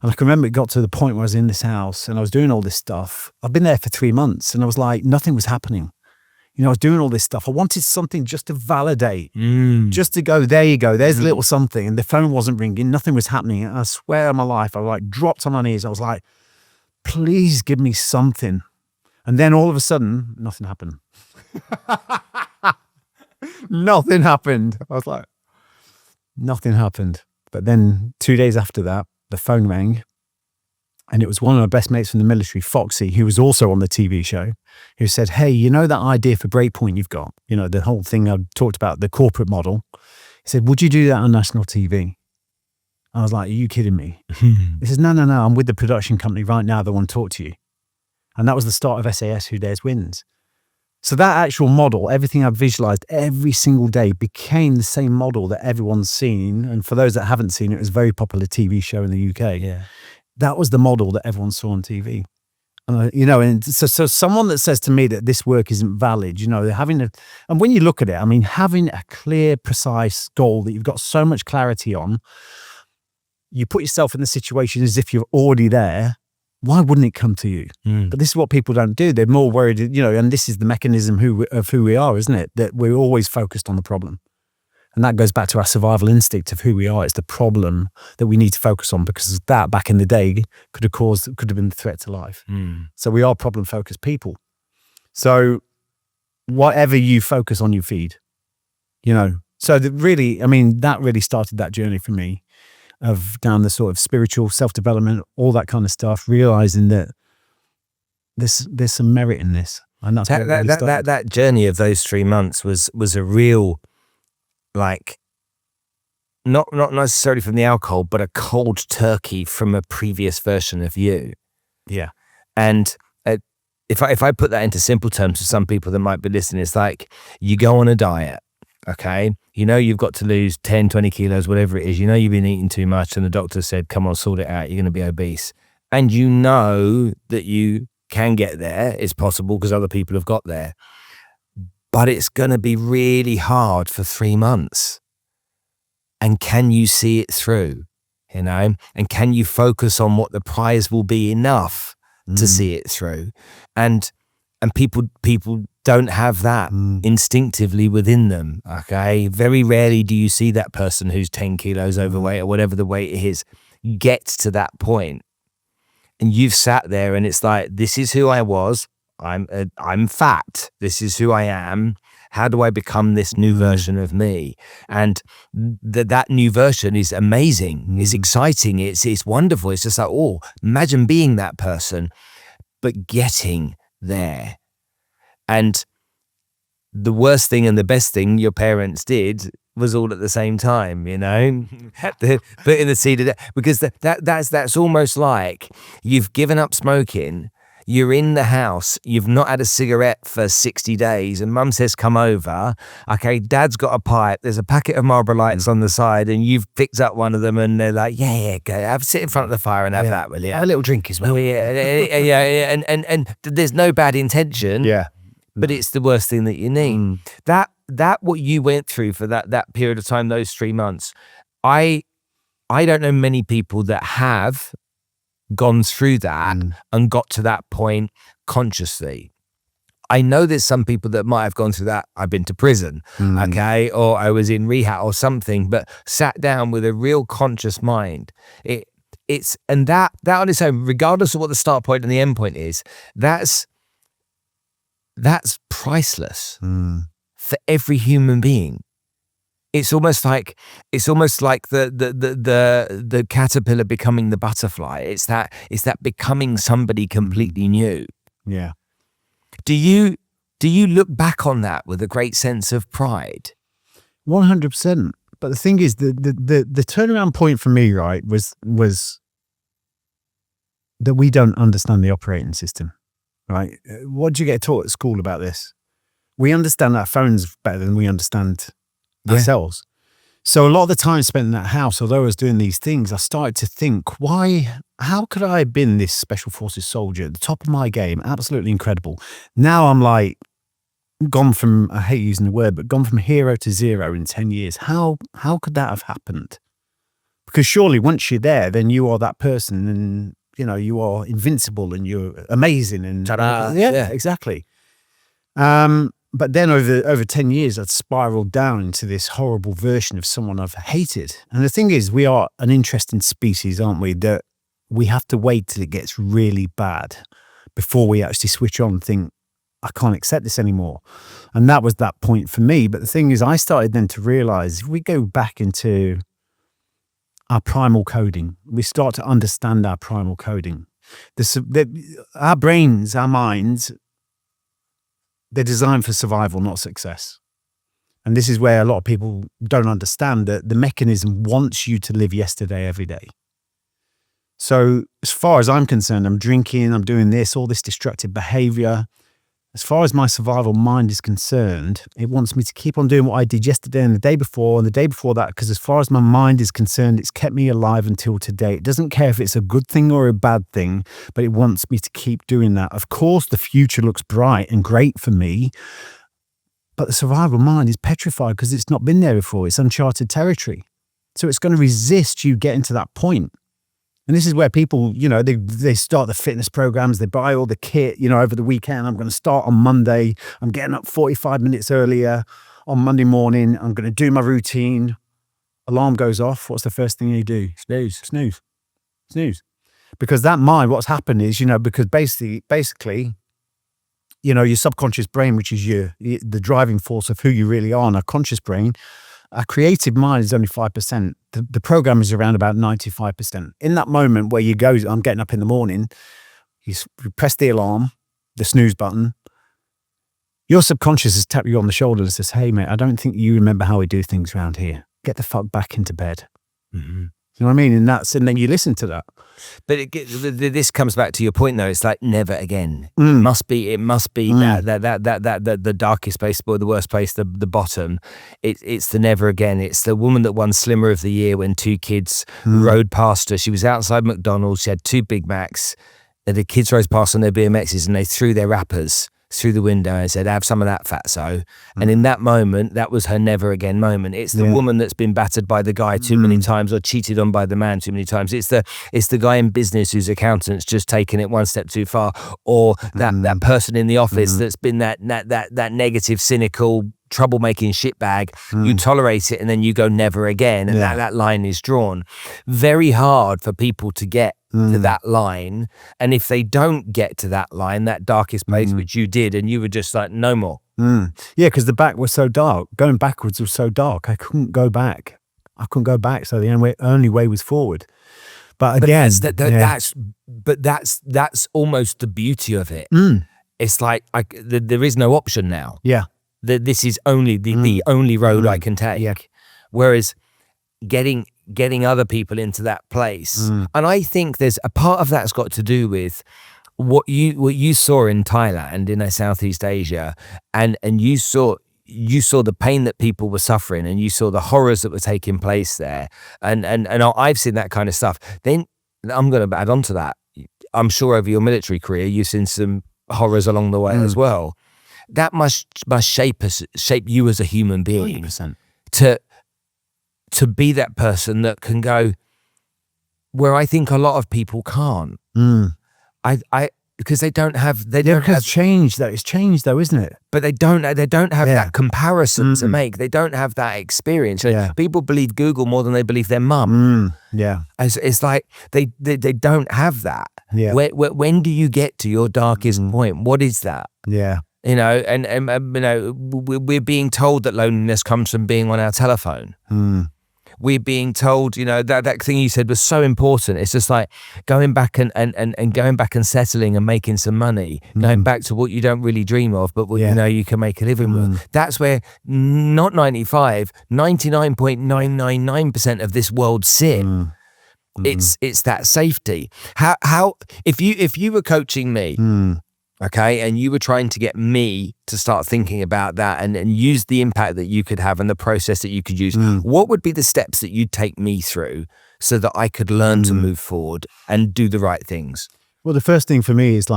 Speaker 1: And I can remember it got to the point where I was in this house and I was doing all this stuff. I've been there for 3 months and I was like, nothing was happening. I was doing all this stuff. I wanted something just to validate, just to go, there you go, there's a little something. And the phone wasn't ringing, nothing was happening. And I swear on my life, I dropped on my knees. I was like, please give me something. And then all of a sudden, nothing happened. Nothing happened. I was like, nothing happened. But then 2 days after that, the phone rang. And it was one of my best mates from the military, Foxy, who was also on the TV show, who said, hey, that idea for BreakPoint you've got, the whole thing I talked about, the corporate model. He said, would you do that on national TV? I was like, are you kidding me? He says, no, I'm with the production company right now. They want to talk to you. And that was the start of SAS, Who Dares Wins. So that actual model, everything I've visualized every single day became the same model that everyone's seen. And for those that haven't seen it, it was a very popular TV show in the UK.
Speaker 5: Yeah.
Speaker 1: That was the model that everyone saw on TV. And so someone that says to me that this work isn't valid, and when you look at it, having a clear, precise goal that you've got so much clarity on, you put yourself in the situation as if you're already there. Why wouldn't it come to you? But this is what people don't do. They're more worried, and this is the mechanism of who we are, isn't it? That we're always focused on the problem. And that goes back to our survival instinct of who we are. It's the problem that we need to focus on because that back in the day could have been the threat to life. So we are problem-focused people. So whatever you focus on, you feed, So that really started that journey for me. down the sort of spiritual self-development, all that kind of stuff, realizing that there's some merit in this. And that's
Speaker 5: that journey of those 3 months was a real, like, not necessarily from the alcohol, but a cold turkey from a previous version of you.
Speaker 1: Yeah.
Speaker 5: And if I put that into simple terms for some people that might be listening, it's like you go on a diet, okay? You know you've got to lose 10, 20 kilos, whatever it is. You know you've been eating too much and the doctor said, come on, sort it out. You're going to be obese. And you know that you can get there. It's possible because other people have got there. But it's going to be really hard for 3 months. And can you see it through, you know? And can you focus on what the prize will be enough to see it through? And people don't have that instinctively within them, okay? Very rarely do you see that person who's 10 kilos overweight or whatever the weight is get to that point. And you've sat there and it's like, this is who I was. I'm fat. This is who I am. How do I become this new version of me? And that new version is amazing. It's exciting. It's wonderful. It's just like, oh, imagine being that person, but getting there. And the worst thing and the best thing your parents did was all at the same time, you know, putting the seed of that, because that's almost like you've given up smoking. You're in the house, you've not had a cigarette for 60 days and mum says, come over. Okay, dad's got a pipe, there's a packet of Marlboro Lights on the side and you've picked up one of them and they're like, yeah, go, sit in front of the fire and have that, will you?
Speaker 1: Have a little drink as well.
Speaker 5: Oh, yeah. And there's no bad intention.
Speaker 1: Yeah.
Speaker 5: But it's the worst thing that you need. That what you went through for that period of time, those 3 months, I don't know many people that have gone through that and got to that point consciously. I know there's some people that might have gone through that. I've been to prison, okay, or I was in rehab or something, but sat down with a real conscious mind. It's that on its own, regardless of what the start point and the end point is, that's priceless for every human being. It's almost like the caterpillar becoming the butterfly. It's that becoming somebody completely new.
Speaker 1: Yeah.
Speaker 5: Do you look back on that with a great sense of pride?
Speaker 1: 100%. But the thing is, the turnaround point for me, right, was that we don't understand the operating system, right? What do you get taught at school about this? We understand our phones better than we understand ourselves. So a lot of the time spent in that house, although I was doing these things, I started to think, how could I have been this special forces soldier at the top of my game? Absolutely incredible. Now I'm like gone from, I hate using the word, but gone from hero to zero in 10 years. How could that have happened? Because surely once you're there, then you are that person and, you know, you are invincible and you're amazing. And yeah, exactly. But then over 10 years, I'd spiraled down into this horrible version of someone I've hated. And the thing is, we are an interesting species, aren't we? That we have to wait till it gets really bad before we actually switch on and think, I can't accept this anymore. And that was that point for me. But the thing is, I started then to realize if we go back into our primal coding, we start to understand our primal coding. Our brains, our minds, they're designed for survival, not success. And this is where a lot of people don't understand that the mechanism wants you to live yesterday every day. So as far as I'm concerned, I'm drinking, I'm doing this, all this destructive behavior. As far as my survival mind is concerned, it wants me to keep on doing what I did yesterday and the day before that, because as far as my mind is concerned, it's kept me alive until today. It doesn't care if it's a good thing or a bad thing, but it wants me to keep doing that. Of course, the future looks bright and great for me, but the survival mind is petrified because it's not been there before. It's uncharted territory. So it's going to resist you getting to that point. And this is where people, you know, they start the fitness programs, they buy all the kit, you know, over the weekend. I'm going to start on Monday. I'm getting up 45 minutes earlier on Monday morning. I'm going to do my routine. Alarm goes off. What's the first thing you do? Snooze. Because that mind, what's happened is, you know, because basically, you know, your subconscious brain, which is the driving force of who you really are, and our conscious brain, our creative mind is only 5%. the program is around about 95%. In that moment where you go, I'm getting up in the morning, you press the alarm, the snooze button, your subconscious has tapped you on the shoulder and says, hey, mate, I don't think you remember how we do things around here. Get the fuck back into bed.
Speaker 5: Mm-hmm.
Speaker 1: You know what I mean? And then you listen to that.
Speaker 5: But this comes back to your point, though. It's like never again. It must be that the darkest place, or the worst place, the bottom. It's the never again. It's the woman that won Slimmer of the Year when 2 kids rode past her. She was outside McDonald's. She had 2 Big Macs. And the kids rode past on their BMXs and they threw their wrappers through the window and said, have some of that, fatso. And in that moment, that was her never again moment. It's the woman that's been battered by the guy too many times, or cheated on by the man too many times. It's the guy in business whose accountant's just taken it one step too far, or that person in the office that's been that negative, cynical, troublemaking shitbag. You tolerate it and then you go never again, and that line is drawn. Very hard for people to get to that line, and if they don't get to that line, that darkest place, which you did, and you were just like, no more.
Speaker 1: Yeah, because the back was so dark. Going backwards was so dark. I couldn't go back. So the only way was forward. But again,
Speaker 5: that's almost the beauty of it. It's like there is no option now.
Speaker 1: Yeah.
Speaker 5: This is only the only road I can take.
Speaker 1: Yeah.
Speaker 5: Whereas getting other people into that place, and I think there's a part of that's got to do with what you saw in Thailand, in Southeast Asia, and you saw the pain that people were suffering, and you saw the horrors that were taking place there, and I've seen that kind of stuff. Then I'm going to add on to that. I'm sure over your military career, you've seen some horrors along the way as well. That must shape you as a human being.
Speaker 1: 100%.
Speaker 5: To be that person that can go where I think a lot of people can't. Because they don't have
Speaker 1: change though. It's changed though, isn't it?
Speaker 5: But they don't have that comparison to make. They don't have that experience. People believe Google more than they believe their mum. It's like they don't have that. When do you get to your darkest point? What is that? You know, and you know, we're being told that loneliness comes from being on our telephone. We're being told, you know, that thing you said was so important. It's just like going back and going back and settling and making some money, going back to what you don't really dream of, but what you know you can make a living with. That's where not 99.999% of this world sit. It's that safety. How if you were coaching me, okay, and you were trying to get me to start thinking about that and use the impact that you could have and the process that you could use, what would be the steps that you'd take me through so that I could learn to move forward and do the right things?
Speaker 1: Well, the first thing for me is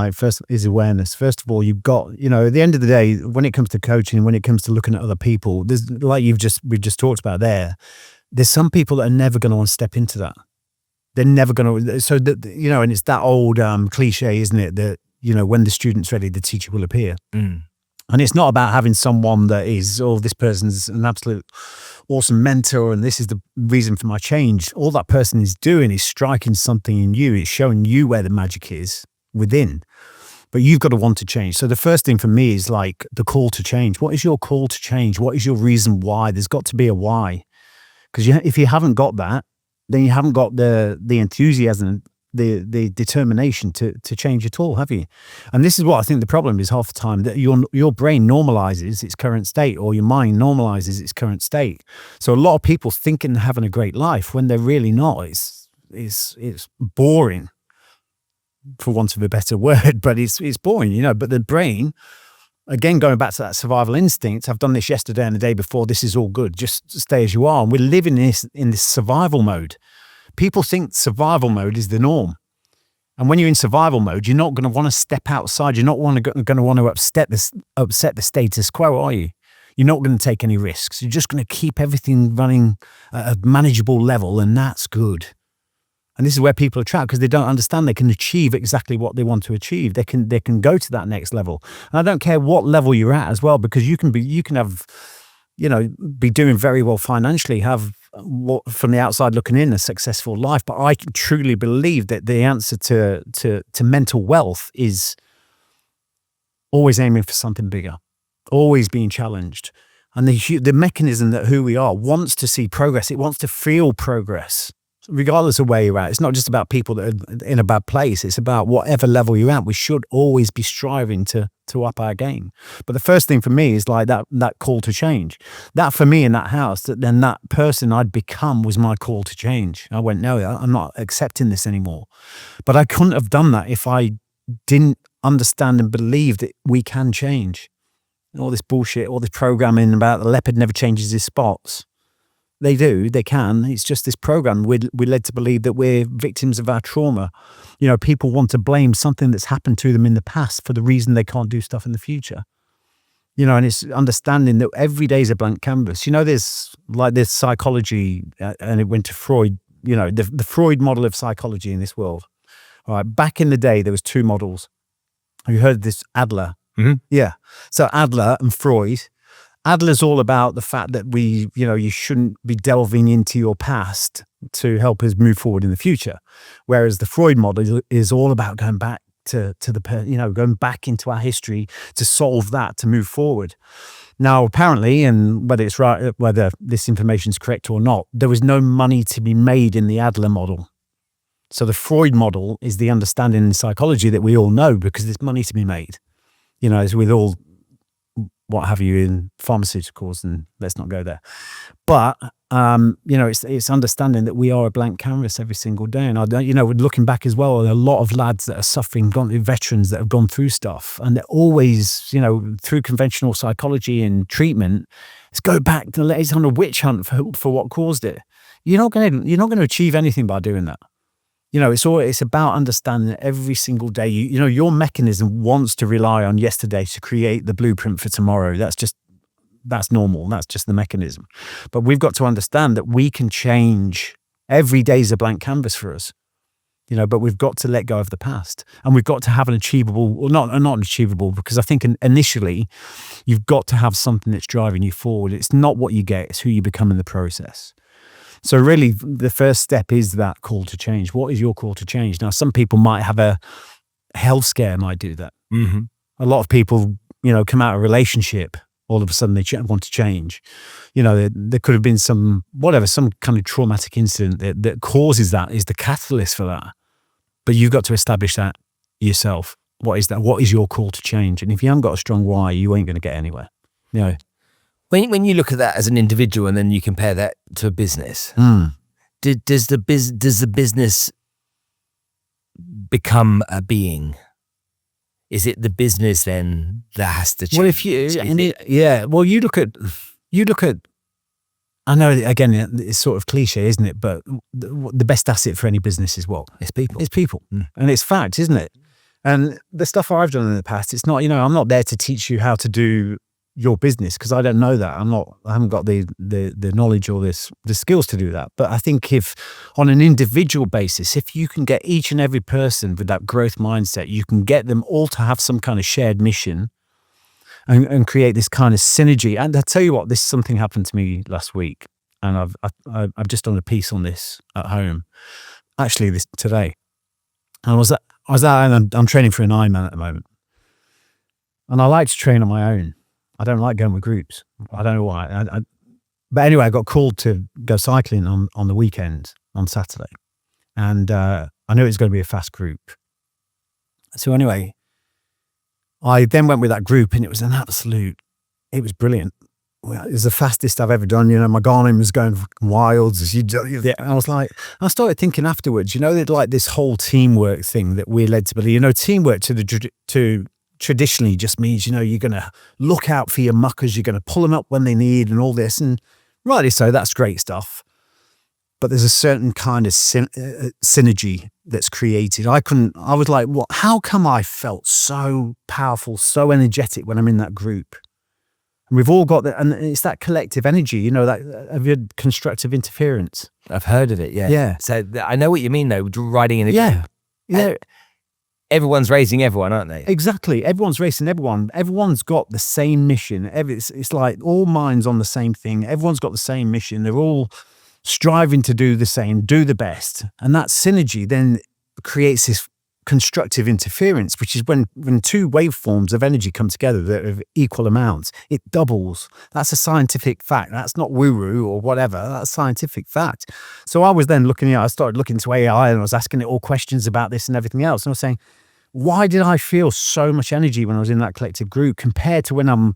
Speaker 1: is awareness. First of all, you've got, you know, at the end of the day, when it comes to coaching, when it comes to looking at other people, there's, like we've just talked about there's some people that are never going to want to step into that. They're never going to. So that, you know, and it's that old cliche, isn't it? That, you know, when the student's ready, the teacher will appear. And it's not about having someone that is, oh, this person's an absolute awesome mentor and this is the reason for my change. All that person is doing is striking something in you. It's showing you where the magic is within. But you've got to want to change. So the first thing for me is like the call to change. What is your call to change? What is your reason why? There's got to be a why. Because if you haven't got that, then you haven't got the enthusiasm, the determination to change at all, have you? And this is what I think the problem is half the time, that your brain normalizes its current state, or your mind normalizes its current state. So a lot of people thinking they're having a great life when they're really not. It's boring, for want of a better word, but it's boring, you know. But the brain, again, going back to that survival instinct, I've done this yesterday and the day before, this is all good, just stay as you are. And we're living in this survival mode. People think survival mode is the norm. And when you're in survival mode, you're not going to want to step outside. You're not going to want to upset the status quo, are you? You're not going to take any risks. You're just going to keep everything running at a manageable level, and that's good. And this is where people are trapped, because they don't understand they can achieve exactly what they want to achieve. They can go to that next level. And I don't care what level you're at as well, because you can have, you know, be doing very well financially, have what from the outside looking in a successful life. But I truly believe that the answer to mental wealth is always aiming for something bigger, always being challenged, And the mechanism that who we are wants to see progress. It wants to feel progress, regardless of where you're at. It's not just about people that are in a bad place. It's about whatever level you're at. We should always be striving to up our game. But the first thing for me is like that call to change. That for me in that house, that person I'd become was my call to change. I went, no, I'm not accepting this anymore. But I couldn't have done that if I didn't understand and believe that we can change. All this bullshit, all this programming about the leopard never changes his spots. They do, they can. It's just this program. We're led to believe that we're victims of our trauma. People want to blame something that's happened to them in the past for the reason they can't do stuff in the future. And it's understanding that every day is a blank canvas. There's like this psychology, and it went to Freud, the Freud model of psychology in this world. All right, back in the day, there was two models. Have you heard of this Adler?
Speaker 5: Mm-hmm.
Speaker 1: Yeah. So Adler and Freud. Adler's all about the fact that you shouldn't be delving into your past to help us move forward in the future. Whereas the Freud model is all about going back going back into our history to solve that, to move forward. Now, apparently, and whether it's right, whether this information is correct or not, there was no money to be made in the Adler model. So the Freud model is the understanding in psychology that we all know because there's money to be made. As with all what have you in pharmaceuticals, and let's not go there. But it's understanding that we are a blank canvas every single day. And looking back as well, a lot of lads that are suffering, veterans that have gone through stuff, and they're always, through conventional psychology and treatment, let's go back to it's on a witch hunt for what caused it. You're not going to achieve anything by doing that. It's about understanding that every single day, your mechanism wants to rely on yesterday to create the blueprint for tomorrow. That's normal. That's just the mechanism. But we've got to understand that we can change. Every day is a blank canvas for us, but we've got to let go of the past, and we've got to have an achievable, or not achievable, because I think initially you've got to have something that's driving you forward. It's not what you get, it's who you become in the process. So really, the first step is that call to change. What is your call to change? Now, some people might have a health scare, might do that.
Speaker 5: Mm-hmm.
Speaker 1: A lot of people, come out of a relationship, all of a sudden they want to change. There could have been some kind of traumatic incident that causes that, is the catalyst for that. But you've got to establish that yourself. What is that? What is your call to change? And if you haven't got a strong why, you ain't going to get anywhere.
Speaker 5: When you look at that as an individual and then you compare that to a business, does the business become a being? Is it the business then that has to change?
Speaker 1: Well, you look at. I know again it's sort of cliche, isn't it? But the best asset for any business is what?
Speaker 5: It's people.
Speaker 1: It's people, and it's fact, isn't it? And the stuff I've done in the past, it's not. I'm not there to teach you how to do your business, because I don't know that. I haven't got the knowledge or the skills to do that. But I think if on an individual basis, if you can get each and every person with that growth mindset, you can get them all to have some kind of shared mission and create this kind of synergy. And I tell you what, something happened to me last week, and I've just done a piece on this at home, actually today. And I was out, and I'm training for an Ironman at the moment, and I like to train on my own. I don't like going with groups. I don't know why. But anyway, I got called to go cycling on the weekend, on Saturday. And I knew it was going to be a fast group. So anyway, I then went with that group, and it was it was brilliant. It was the fastest I've ever done. My Garmin was going wild. I started thinking afterwards, like this whole teamwork thing that we're led to believe. Teamwork to traditionally just means, you're going to look out for your muckers, you're going to pull them up when they need and all this. And rightly so, that's great stuff. But there's a certain kind of synergy that's created. I was like, what? How come I felt so powerful, so energetic when I'm in that group? And we've all got that, and it's that collective energy, have you had constructive interference?
Speaker 5: I've heard of it, yeah.
Speaker 1: Yeah.
Speaker 5: So I know what you mean, though, riding in a group.
Speaker 1: Yeah.
Speaker 5: Everyone's racing everyone, aren't they?
Speaker 1: Exactly. Everyone's racing everyone. Everyone's got the same mission. It's like all minds on the same thing. Everyone's got the same mission. They're all striving to do the same, do the best. And that synergy then creates this constructive interference, which is when two waveforms of energy come together that are of equal amounts, it doubles. That's a scientific fact. That's not woo-woo or whatever. That's scientific fact. So I was then I started looking into AI, and I was asking it all questions about this and everything else. And I was saying, why did I feel so much energy when I was in that collective group compared to when I'm,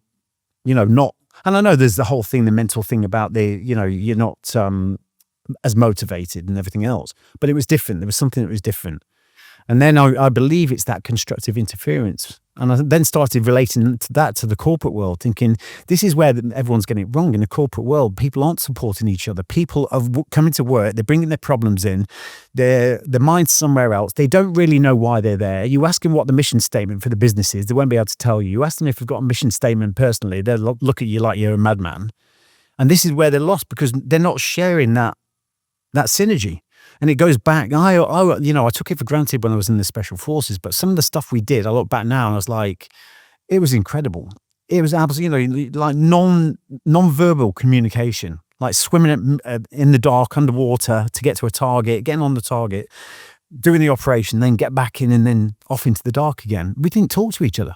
Speaker 1: not, and I know there's the whole thing, the mental thing about you're not as motivated and everything else, but it was different. There was something that was different. And then I believe it's that constructive interference. And I then started relating that to the corporate world, thinking this is where everyone's getting it wrong. In the corporate world, people aren't supporting each other. People are coming to work, they're bringing their problems in, their mind's somewhere else. They don't really know why they're there. You ask them what the mission statement for the business is, they won't be able to tell you. You ask them if they've got a mission statement personally, they'll look at you like you're a madman. And this is where they're lost because they're not sharing that synergy. And it goes back. I took it for granted when I was in the special forces, but some of the stuff we did, I look back now and I was like, it was incredible. It was absolutely, like non-verbal communication, like swimming in the dark underwater to get to a target, getting on the target, doing the operation, then get back in and then off into the dark again. We didn't talk to each other,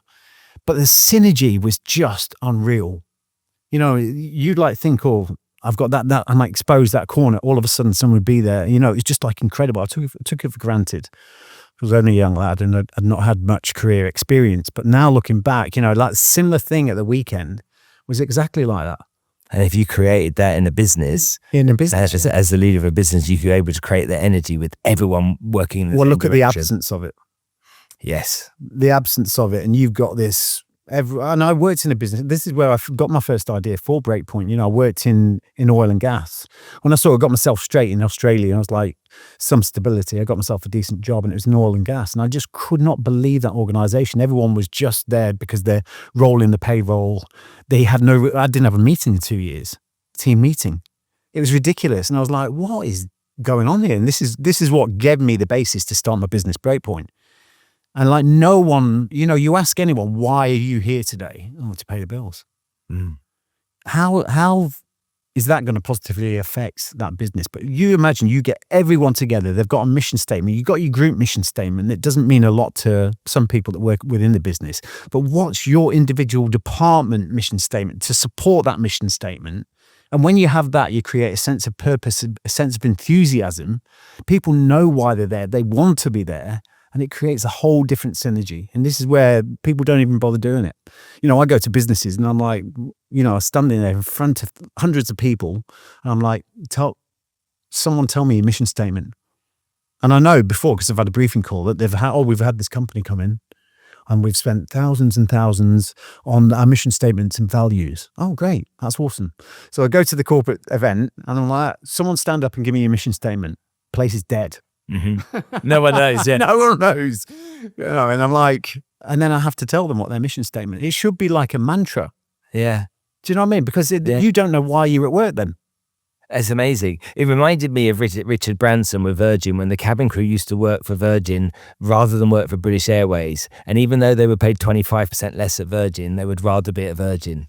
Speaker 1: but the synergy was just unreal. You'd like think, I've got that I might expose that corner. All of a sudden, someone would be there. It's just like incredible. I took it for granted. I was only a young lad and I'd not had much career experience. But now looking back, like similar thing at the weekend was exactly like that.
Speaker 5: And if you created that in a business, as the leader of a business, you could be able to create that energy with everyone working in the same
Speaker 1: look
Speaker 5: direction.
Speaker 1: At the absence of it.
Speaker 5: Yes,
Speaker 1: the absence of it, and you've got this. And I worked in a business. This is where I got my first idea for BreakPoint. I worked in oil and gas. When I sort of got myself straight in Australia, I was like, some stability. I got myself a decent job, and it was in oil and gas. And I just could not believe that organization. Everyone was just there because they're rolling the payroll. I didn't have a meeting in 2 years, team meeting. It was ridiculous. And I was like, what is going on here? And this is what gave me the basis to start my business, BreakPoint. And like no one, you ask anyone, why are you here today? Oh, to pay the bills. Mm. How is that going to positively affect that business? But you imagine you get everyone together. They've got a mission statement. You've got your group mission statement. It doesn't mean a lot to some people that work within the business. But what's your individual department mission statement to support that mission statement? And when you have that, you create a sense of purpose, a sense of enthusiasm. People know why they're there. They want to be there. And it creates a whole different synergy. And this is where people don't even bother doing it. I go to businesses and I'm like, I'm standing there in front of hundreds of people. And I'm like, someone tell me a mission statement. And I know before, because I've had a briefing call, that we've had this company come in and we've spent thousands and thousands on our mission statements and values. Oh, great. That's awesome. So I go to the corporate event and I'm like, someone stand up and give me your mission statement. Place is dead.
Speaker 5: Mm-hmm. No one knows. Yeah,
Speaker 1: no one knows. And I'm like, and then I have to tell them what their mission statement. It should be like a mantra.
Speaker 5: Yeah.
Speaker 1: Do you know what I mean? Because you don't know why you're at work then.
Speaker 5: It's amazing. It reminded me of Richard Branson with Virgin when the cabin crew used to work for Virgin rather than work for British Airways. And even though they were paid 25% less at Virgin, they would rather be at Virgin.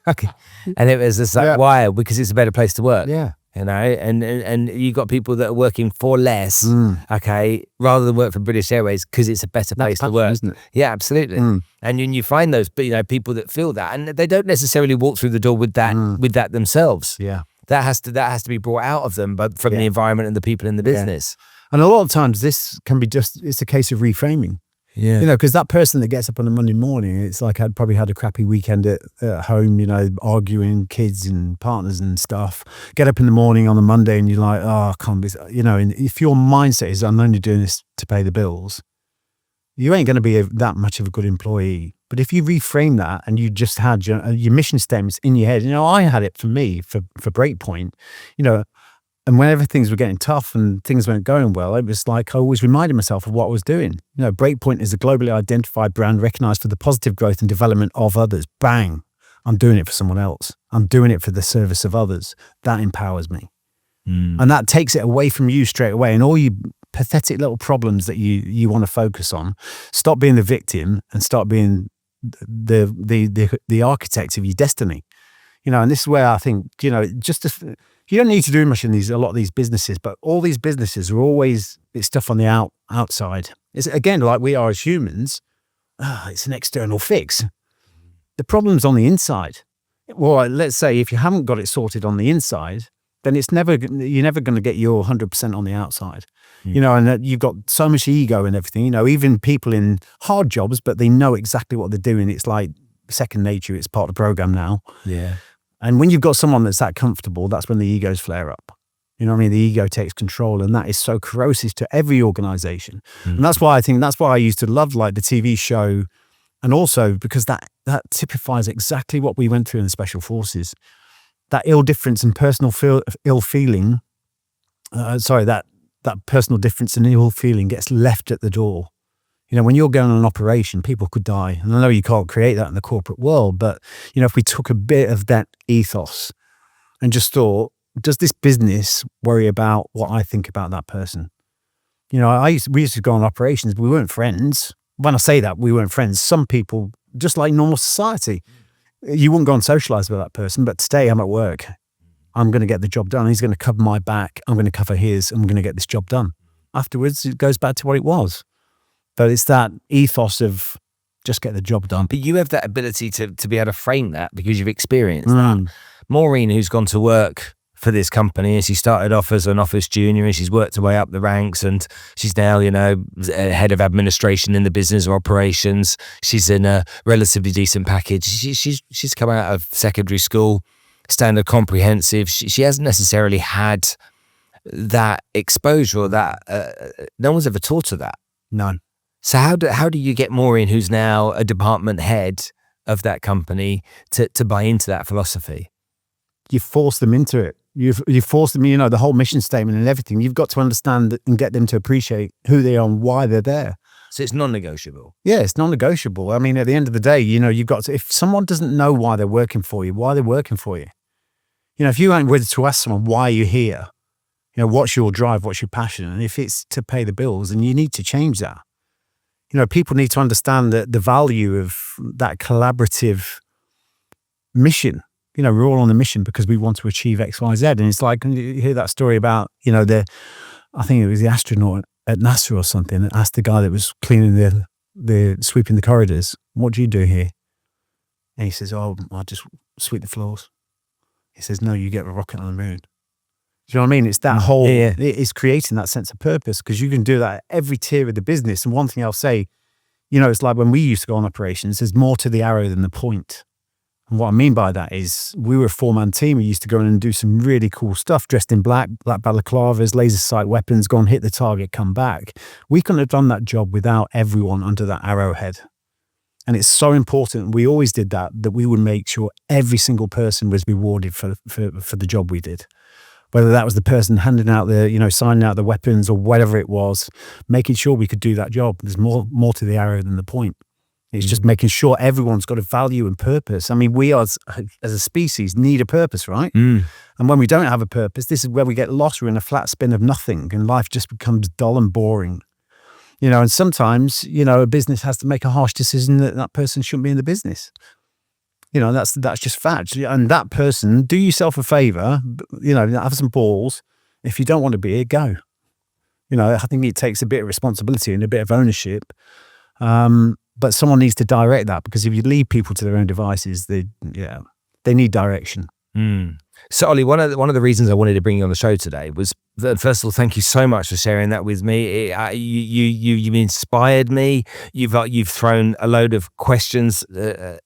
Speaker 5: Okay. And it was just like, why? Because it's a better place to work.
Speaker 1: Yeah.
Speaker 5: And you got people that are working for less, rather than work for British Airways because it's a better place to work,
Speaker 1: isn't it?
Speaker 5: Yeah, absolutely. And you find those, people that feel that, and they don't necessarily walk through the door with that themselves.
Speaker 1: Yeah,
Speaker 5: that has to be brought out of them, but from the environment and the people in the business.
Speaker 1: And a lot of times, this can be it's a case of reframing.
Speaker 5: Yeah.
Speaker 1: Because that person that gets up on a Monday morning, it's like I'd probably had a crappy weekend at home, arguing kids and partners and stuff. Get up in the morning on a Monday and you're like, oh, I can't be, and if your mindset is, I'm only doing this to pay the bills, you ain't going to be that much of a good employee. But if you reframe that and you just had your mission statements in your head, I had it for me, for BreakPoint, and whenever things were getting tough and things weren't going well, it was like I always reminded myself of what I was doing. BreakPoint is a globally identified brand recognized for the positive growth and development of others. Bang. I'm doing it for someone else. I'm doing it for the service of others. That empowers me. And that takes it away from you straight away. And all you pathetic little problems that you want to focus on, stop being the victim and start being the architect of your destiny. And this is where I think, you don't need to do much in a lot of these businesses, but all these businesses are always, it's stuff on the outside. It's again, like we are as humans, it's an external fix. The problem's on the inside. Well, let's say if you haven't got it sorted on the inside, then you're never going to get your 100% on the outside. You know, and you've got so much ego and everything, you know, even people in hard jobs, but they know exactly what they're doing. It's like second nature. It's part of the program now.
Speaker 5: Yeah.
Speaker 1: And when you've got someone that's that comfortable, that's when the egos flare up. You know what I mean? The ego takes control, and that is so corrosive to every organization. And that's why I used to love like the TV show, and also because that typifies exactly what we went through in the Special Forces. That ill difference and personal ill feeling, that personal difference and ill feeling gets left at the door. You know, when you're going on an operation, people could die. And I know you can't create that in the corporate world, but, you know, if we took a bit of that ethos and just thought, does this business worry about what I think about that person? You know, we used to go on operations, but we weren't friends. When I say that, we weren't friends. Some people, just like normal society, you wouldn't go and socialize with that person, but today I'm at work. I'm going to get the job done. He's going to cover my back. I'm going to cover his. I'm going to get this job done. Afterwards, it goes back to what it was. But it's that ethos of just get the job done.
Speaker 5: But you have that ability to be able to frame that because you've experienced that. Maureen, who's gone to work for this company, and she started off as an office junior, and she's worked her way up the ranks, and she's now, you know, head of administration in the business or operations. She's in a relatively decent package. She's come out of secondary school, standard comprehensive. She hasn't necessarily had that exposure or that. No one's ever taught her that.
Speaker 1: None.
Speaker 5: So how do you get Maureen, who's now a department head of that company, to buy into that philosophy?
Speaker 1: You force them into it. You force them, you know, the whole mission statement and everything. You've got to understand and get them to appreciate who they are and why they're there.
Speaker 5: So it's non-negotiable.
Speaker 1: Yeah, it's non-negotiable. I mean, at the end of the day, you know, you've got to, if someone doesn't know why they're working for you, why they're working for you. You know, if you ain't ready to ask someone why you're here, you know, what's your drive, what's your passion? And if it's to pay the bills, then you need to change that. You know, people need to understand that the value of that collaborative mission. You know, we're all on a mission because we want to achieve X, Y, Z. And it's like, you hear that story about, you know, I think it was the astronaut at NASA or something that asked the guy that was cleaning the sweeping the corridors, what do you do here? And he says, oh, I just sweep the floors. He says, no, you get a rocket on the moon. Do you know what I mean? It's that whole, it's creating that sense of purpose, because you can do that at every tier of the business. And one thing I'll say, you know, it's like when we used to go on operations, there's more to the arrow than the point. And what I mean by that is we were a 4-man team. We used to go in and do some really cool stuff, dressed in black balaclavas, laser sight weapons, go and hit the target, come back. We couldn't have done that job without everyone under that arrowhead. And it's so important. We always did that we would make sure every single person was rewarded for the job we did. Whether that was the person handing out signing out the weapons or whatever it was, making sure we could do that job. There's more to the arrow than the point. It's just making sure everyone's got a value and purpose. I mean, we as a species need a purpose, right? And when we don't have a purpose, this is where we get lost. We're in a flat spin of nothing, and life just becomes dull and boring. You know, and sometimes, you know, a business has to make a harsh decision that person shouldn't be in the business. You know, that's just fact. And that person, do yourself a favor, you know, have some balls. If you don't want to be here, go. You know, I think it takes a bit of responsibility and a bit of ownership. But someone needs to direct that, because if you leave people to their own devices, they need direction.
Speaker 5: So, Ollie, one of the reasons I wanted to bring you on the show today was that, first of all, thank you so much for sharing that with me. You've inspired me. You've thrown a load of questions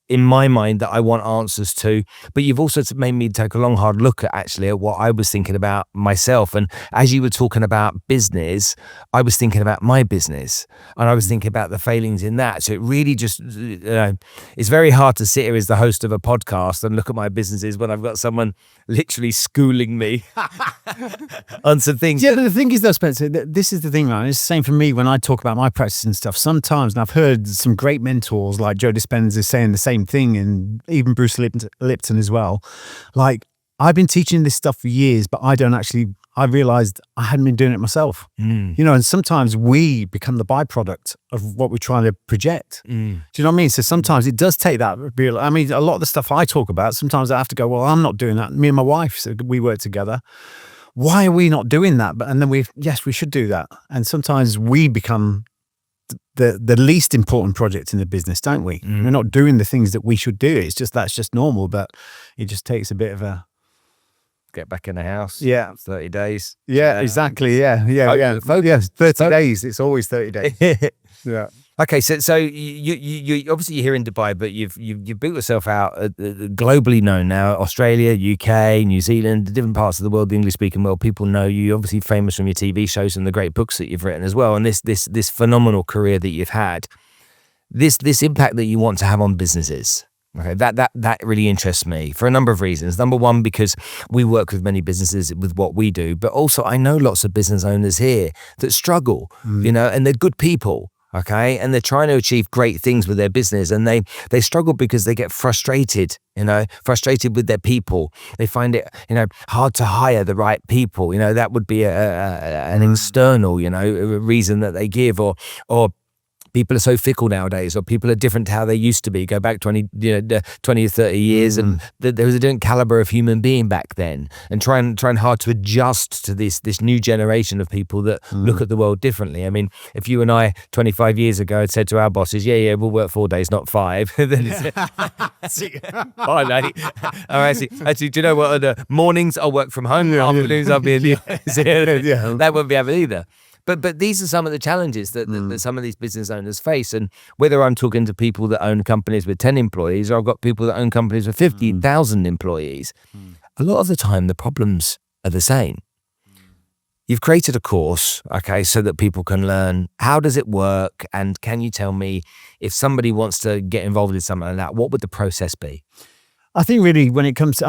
Speaker 5: in my mind that I want answers to, but you've also made me take a long, hard look at what I was thinking about myself. And as you were talking about business, I was thinking about my business, and I was thinking about the failings in that. So it really just, it's very hard to sit here as the host of a podcast and look at my businesses when I've got someone literally schooling me on some things.
Speaker 1: Yeah, the thing is though, Spencer, this is the thing, man. It's the same for me when I talk about my practice and stuff. Sometimes, and I've heard some great mentors like Joe Dispenza saying the same thing, and even Bruce Lipton as well. Like, I've been teaching this stuff for years, but I realized I hadn't been doing it myself. You know, and sometimes we become the byproduct of what we're trying to project. Do you know what I mean? So sometimes it does take that real, I mean, a lot of the stuff I talk about, sometimes I have to go, well, I'm not doing that. Me and my wife, so we work together. why are we not doing that? And then we should do that. And sometimes we become the least important project in the business, don't we? We're not doing the things that we should do. That's just normal, but it just takes a bit of a
Speaker 5: get back in the house.
Speaker 1: Yeah.
Speaker 5: 30 days.
Speaker 1: Yeah, exactly. Yeah. 30 days. It's always 30 days. Yeah.
Speaker 5: Okay, so you obviously you're here in Dubai, but you've built yourself out globally known now. Australia, UK, New Zealand, different parts of the world, the English-speaking world. People know you. You're obviously famous from your TV shows and the great books that you've written as well, and this phenomenal career that you've had. This impact that you want to have on businesses. Okay, that really interests me for a number of reasons. Number one, because we work with many businesses with what we do, but also I know lots of business owners here that struggle, and they're good people. Okay. And they're trying to achieve great things with their business, and they struggle because they get frustrated with their people. They find it, hard to hire the right people. That would be an external, reason that they give, or people are so fickle nowadays, or people are different to how they used to be. Go back 20 or 30 years, and there was a different caliber of human being back then, and trying hard to adjust to this new generation of people that look at the world differently. I mean, if you and I 25 years ago had said to our bosses, yeah, we'll work 4 days, not 5, then it's fine, mate. All right, actually, do you know what? The mornings I'll work from home, afternoons I'll be in the that wouldn't be happening either. But these are some of the challenges that some of these business owners face. And whether I'm talking to people that own companies with 10 employees, or I've got people that own companies with 50,000 employees, a lot of the time the problems are the same. You've created a course, okay, so that people can learn how does it work, and can you tell me if somebody wants to get involved in something like that, what would the process be?
Speaker 1: I think really when it comes to,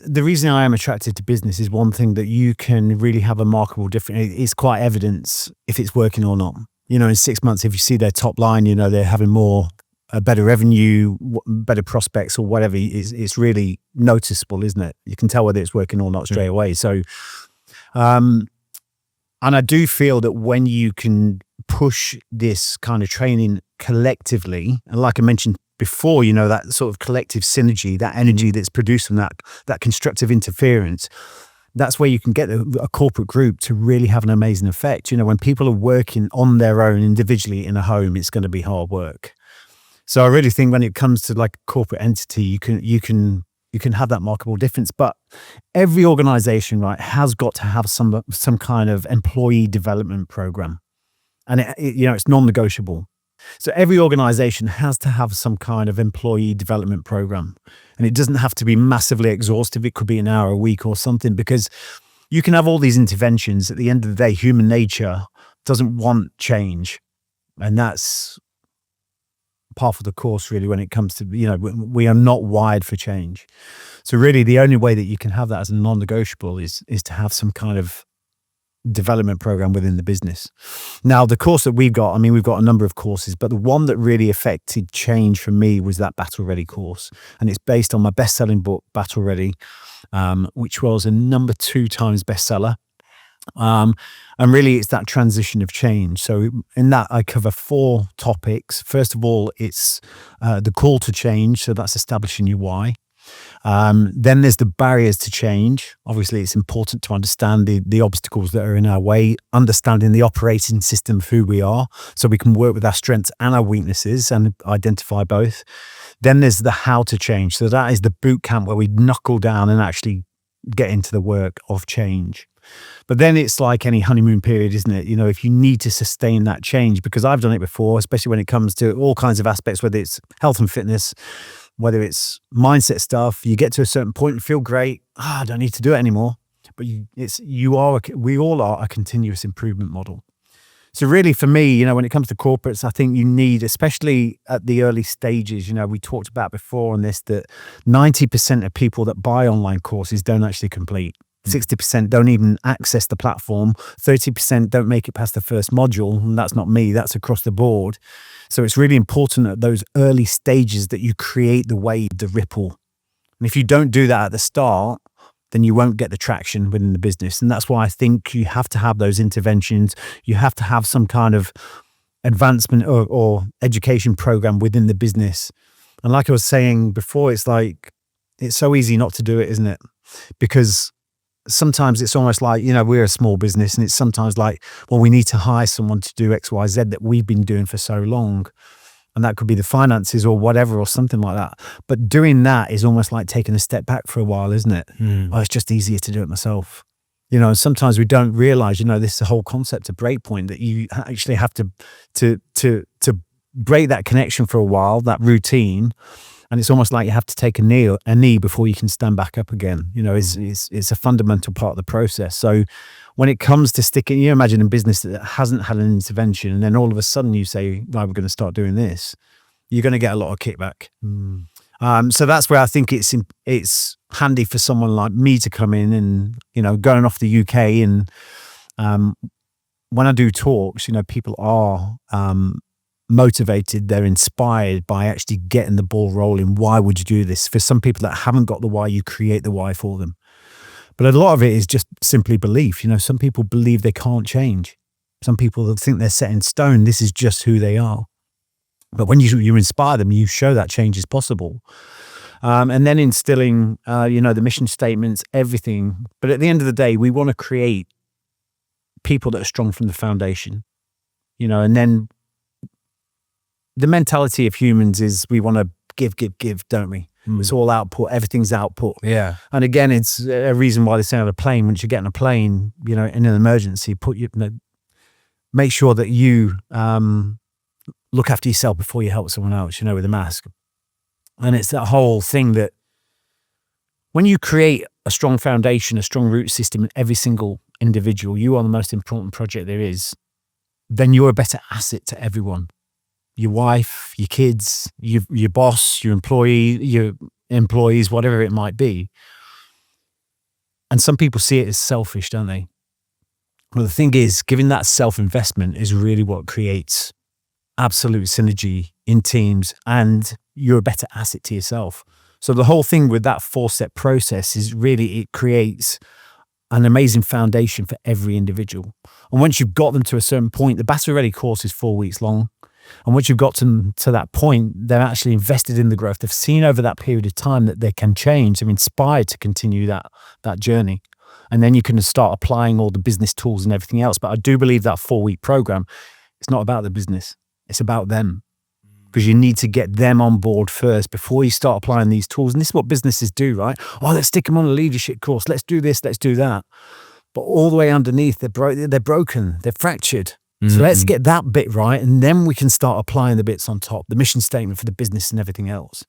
Speaker 1: the reason I am attracted to business is one thing that you can really have a markable difference. It's quite evidence if it's working or not. In 6 months, if you see their top line, they're having better revenue, better prospects or whatever, it's really noticeable, isn't it? You can tell whether it's working or not straight away. So, and I do feel that when you can push this kind of training collectively, and like I mentioned before, that sort of collective synergy, that energy that's produced from that constructive interference, that's where you can get a corporate group to really have an amazing effect. When people are working on their own individually in a home, it's going to be hard work. So I really think when it comes to like a corporate entity, you can have that markable difference. But every organization, right, has got to have some kind of employee development program, and it's non-negotiable. So every organization has to have some kind of employee development program, and it doesn't have to be massively exhaustive. It could be an hour a week or something, because you can have all these interventions. At the end of the day, human nature doesn't want change, and that's part of the course really when it comes to, we are not wired for change. So really the only way that you can have that as a non-negotiable is to have some kind of development program within the business. Now, the course that we've got, we've got a number of courses, but the one that really affected change for me was that Battle Ready course. And it's based on my best-selling book, Battle Ready, which was a number 2 times bestseller. And really it's that transition of change. So in that I cover 4 topics. First of all, it's the call to change. So that's establishing your why. Then there's the barriers to change. Obviously, it's important to understand the obstacles that are in our way, understanding the operating system of who we are, so we can work with our strengths and our weaknesses and identify both. Then there's the how to change. So that is the boot camp where we knuckle down and actually get into the work of change. But then it's like any honeymoon period, isn't it? If you need to sustain that change, because I've done it before, especially when it comes to all kinds of aspects, whether it's health and fitness, whether it's mindset stuff, you get to a certain point and feel great. I don't need to do it anymore. But we all are a continuous improvement model. So really for me, when it comes to corporates, I think you need, especially at the early stages, we talked about before on this, that 90% of people that buy online courses don't actually complete. 60% don't even access the platform. 30% don't make it past the first module. And that's not me, that's across the board. So it's really important at those early stages that you create the wave, the ripple. And if you don't do that at the start, then you won't get the traction within the business. And that's why I think you have to have those interventions. You have to have some kind of advancement or education program within the business. And like I was saying before, it's so easy not to do it, isn't it? Because sometimes it's almost like, we're a small business and it's sometimes like, well, we need to hire someone to do X, Y, Z that we've been doing for so long. And that could be the finances or whatever or something like that. But doing that is almost like taking a step back for a while, isn't it? Oh, it's just easier to do it myself. And sometimes we don't realize, this is the whole concept of BreakPoint, that you actually have to break that connection for a while, that routine. And it's almost like you have to take a knee before you can stand back up again. It's a fundamental part of the process. So when it comes to sticking, you imagine a business that hasn't had an intervention, and then all of a sudden you say, right, we're going to start doing this, you're going to get a lot of kickback. So that's where I think it's handy for someone like me to come in and, going off the UK. And when I do talks, people are motivated, they're inspired by actually getting the ball rolling. Why would you do this? For some people that haven't got the why, you create the why for them. But a lot of it is just simply belief. Some people believe they can't change. Some people think they're set in stone. This is just who they are. But when you inspire them, you show that change is possible. And then instilling, the mission statements, everything. But at the end of the day, we want to create people that are strong from the foundation, and then the mentality of humans is we want to give, don't we? It's all output. Everything's output.
Speaker 5: Yeah.
Speaker 1: And again, it's a reason why they say on a plane, once you get on a plane, in an emergency, make sure that you look after yourself before you help someone else, with a mask. And it's that whole thing that when you create a strong foundation, a strong root system in every single individual, you are the most important project there is, then you're a better asset to everyone. Your wife, your kids, your boss, your employees, whatever it might be. And some people see it as selfish, don't they? Well, the thing is, giving that self-investment is really what creates absolute synergy in teams, and you're a better asset to yourself. So the whole thing with that 4-step process is really, it creates an amazing foundation for every individual. And once you've got them to a certain point, the Battle Ready course is 4 weeks long. And once you've got to that point, they're actually invested in the growth. They've seen over that period of time that they can change. They're inspired to continue that journey. And then you can start applying all the business tools and everything else. But I do believe that 4-week program, it's not about the business. It's about them. Because you need to get them on board first before you start applying these tools. And this is what businesses do, right? Oh, let's stick them on a leadership course. Let's do this. Let's do that. But all the way underneath, they're broken. They're fractured. So let's get that bit right, and then we can start applying the bits on top, the mission statement for the business and everything else.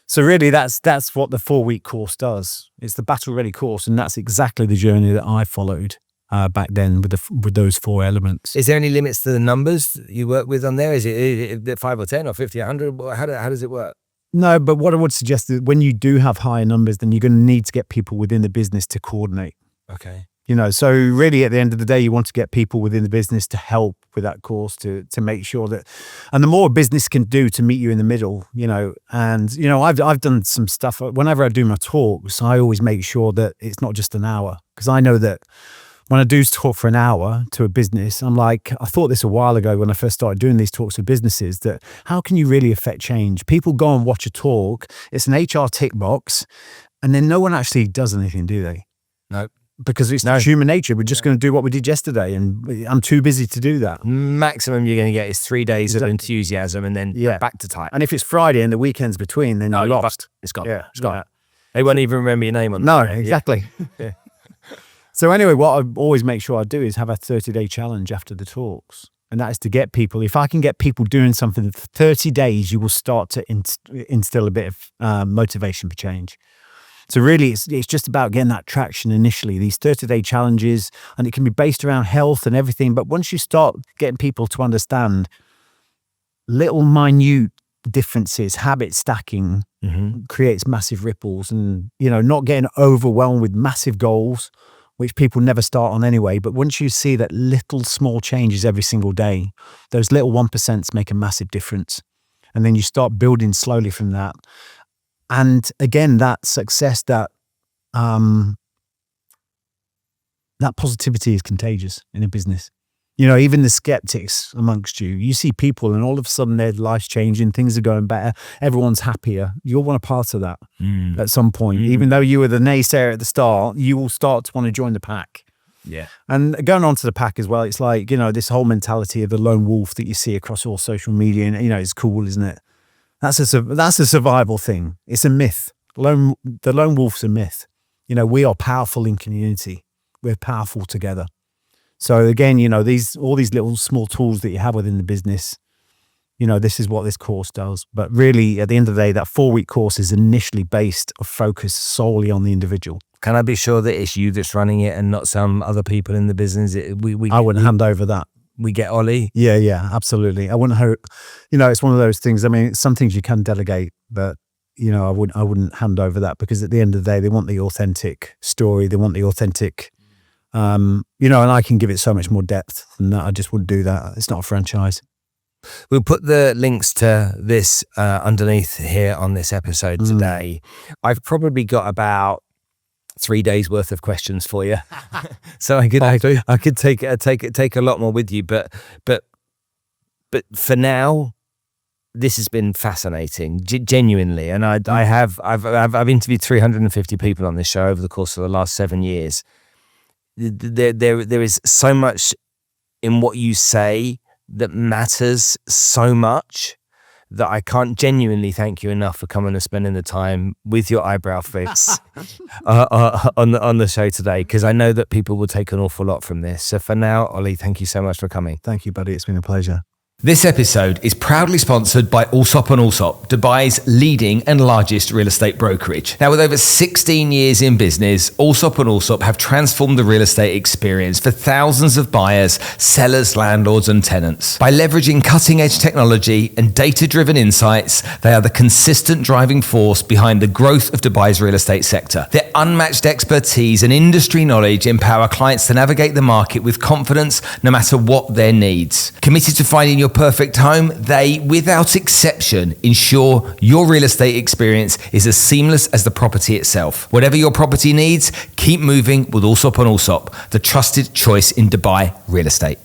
Speaker 1: So really, that's what the 4-week course does. It's the Battle Ready course, and that's exactly the journey that I followed back then with those 4 elements.
Speaker 5: Is there any limits to the numbers you work with on there? Is it 5 or 10 or 50, 100? How does it work?
Speaker 1: No, but what I would suggest is when you do have higher numbers, then you're going to need to get people within the business to coordinate.
Speaker 5: Okay.
Speaker 1: So really at the end of the day, you want to get people within the business to help with that course to make sure that, and the more a business can do to meet you in the middle, and, I've done some stuff. Whenever I do my talks, I always make sure that it's not just an hour, because I know that when I do talk for an hour to a business, I'm like, I thought this a while ago when I first started doing these talks with businesses, that how can you really affect change? People go and watch a talk, it's an HR tick box, and then no one actually does anything, do they?
Speaker 5: No.
Speaker 1: Because it's human nature. We're just going to do what we did yesterday, and I'm too busy to do that.
Speaker 5: Maximum you're going to get is 3 days of enthusiasm, and then back to type.
Speaker 1: And if it's Friday and the weekend's between, then you're lost.
Speaker 5: It's gone.
Speaker 1: Yeah,
Speaker 5: it's gone. They won't even remember your name on
Speaker 1: No, exactly. Yeah. So anyway, what I always make sure I do is have a 30-day challenge after the talks. And that is to get people, if I can get people doing something for 30 days, you will start to instill a bit of motivation for change. So really, it's just about getting that traction initially, these 30-day challenges, and it can be based around health and everything. But once you start getting people to understand little minute differences, habit stacking creates massive ripples, and, not getting overwhelmed with massive goals, which people never start on anyway. But once you see that little small changes every single day, those little 1% make a massive difference. And then you start building slowly from that. And again, that success, that positivity is contagious in a business. Even the skeptics amongst you, you see people and all of a sudden their life's changing, things are going better, everyone's happier. You'll want a part of that at some point. Even though you were the naysayer at the start, you will start to want to join the pack.
Speaker 5: Yeah.
Speaker 1: And going on to the pack as well, it's like, this whole mentality of the lone wolf that you see across all social media, and, it's cool, isn't it? That's a survival thing. It's a myth. The lone wolf's a myth. We are powerful in community. We're powerful together. So again, all these little small tools that you have within the business, this is what this course does. But really, at the end of the day, that 4-week course is initially based or focused solely on the individual.
Speaker 5: Can I be sure that it's you that's running it and not some other people in the business?
Speaker 1: I wouldn't hand over that.
Speaker 5: We get Ollie.
Speaker 1: Yeah, absolutely. I wouldn't hope. It's one of those things. I mean, some things you can delegate, but I wouldn't hand over that, because at the end of the day, they want the authentic story. They want the authentic. And I can give it so much more depth than that. I just wouldn't do that. It's not a franchise.
Speaker 5: We'll put the links to this underneath here on this episode today. I've probably got about 3 days worth of questions for you, so I could take a lot more with you. But for now, this has been fascinating, genuinely. And I've interviewed 350 people on this show over the course of the last 7 years. There is so much in what you say that matters so much that I can't genuinely thank you enough for coming and spending the time with your eyebrow fix on the show today, because I know that people will take an awful lot from this. So for now, Ollie, thank you so much for coming.
Speaker 1: Thank you, buddy. It's been a pleasure.
Speaker 2: This episode is proudly sponsored by Allsop & Allsop, Dubai's leading and largest real estate brokerage. Now, with over 16 years in business, Allsop & Allsop have transformed the real estate experience for thousands of buyers, sellers, landlords and tenants. By leveraging cutting-edge technology and data-driven insights, they are the consistent driving force behind the growth of Dubai's real estate sector. Their unmatched expertise and industry knowledge empower clients to navigate the market with confidence no matter what their needs. Committed to finding your perfect home, they, without exception, ensure your real estate experience is as seamless as the property itself. Whatever your property needs, keep moving with Allsop & Allsop, the trusted choice in Dubai real estate.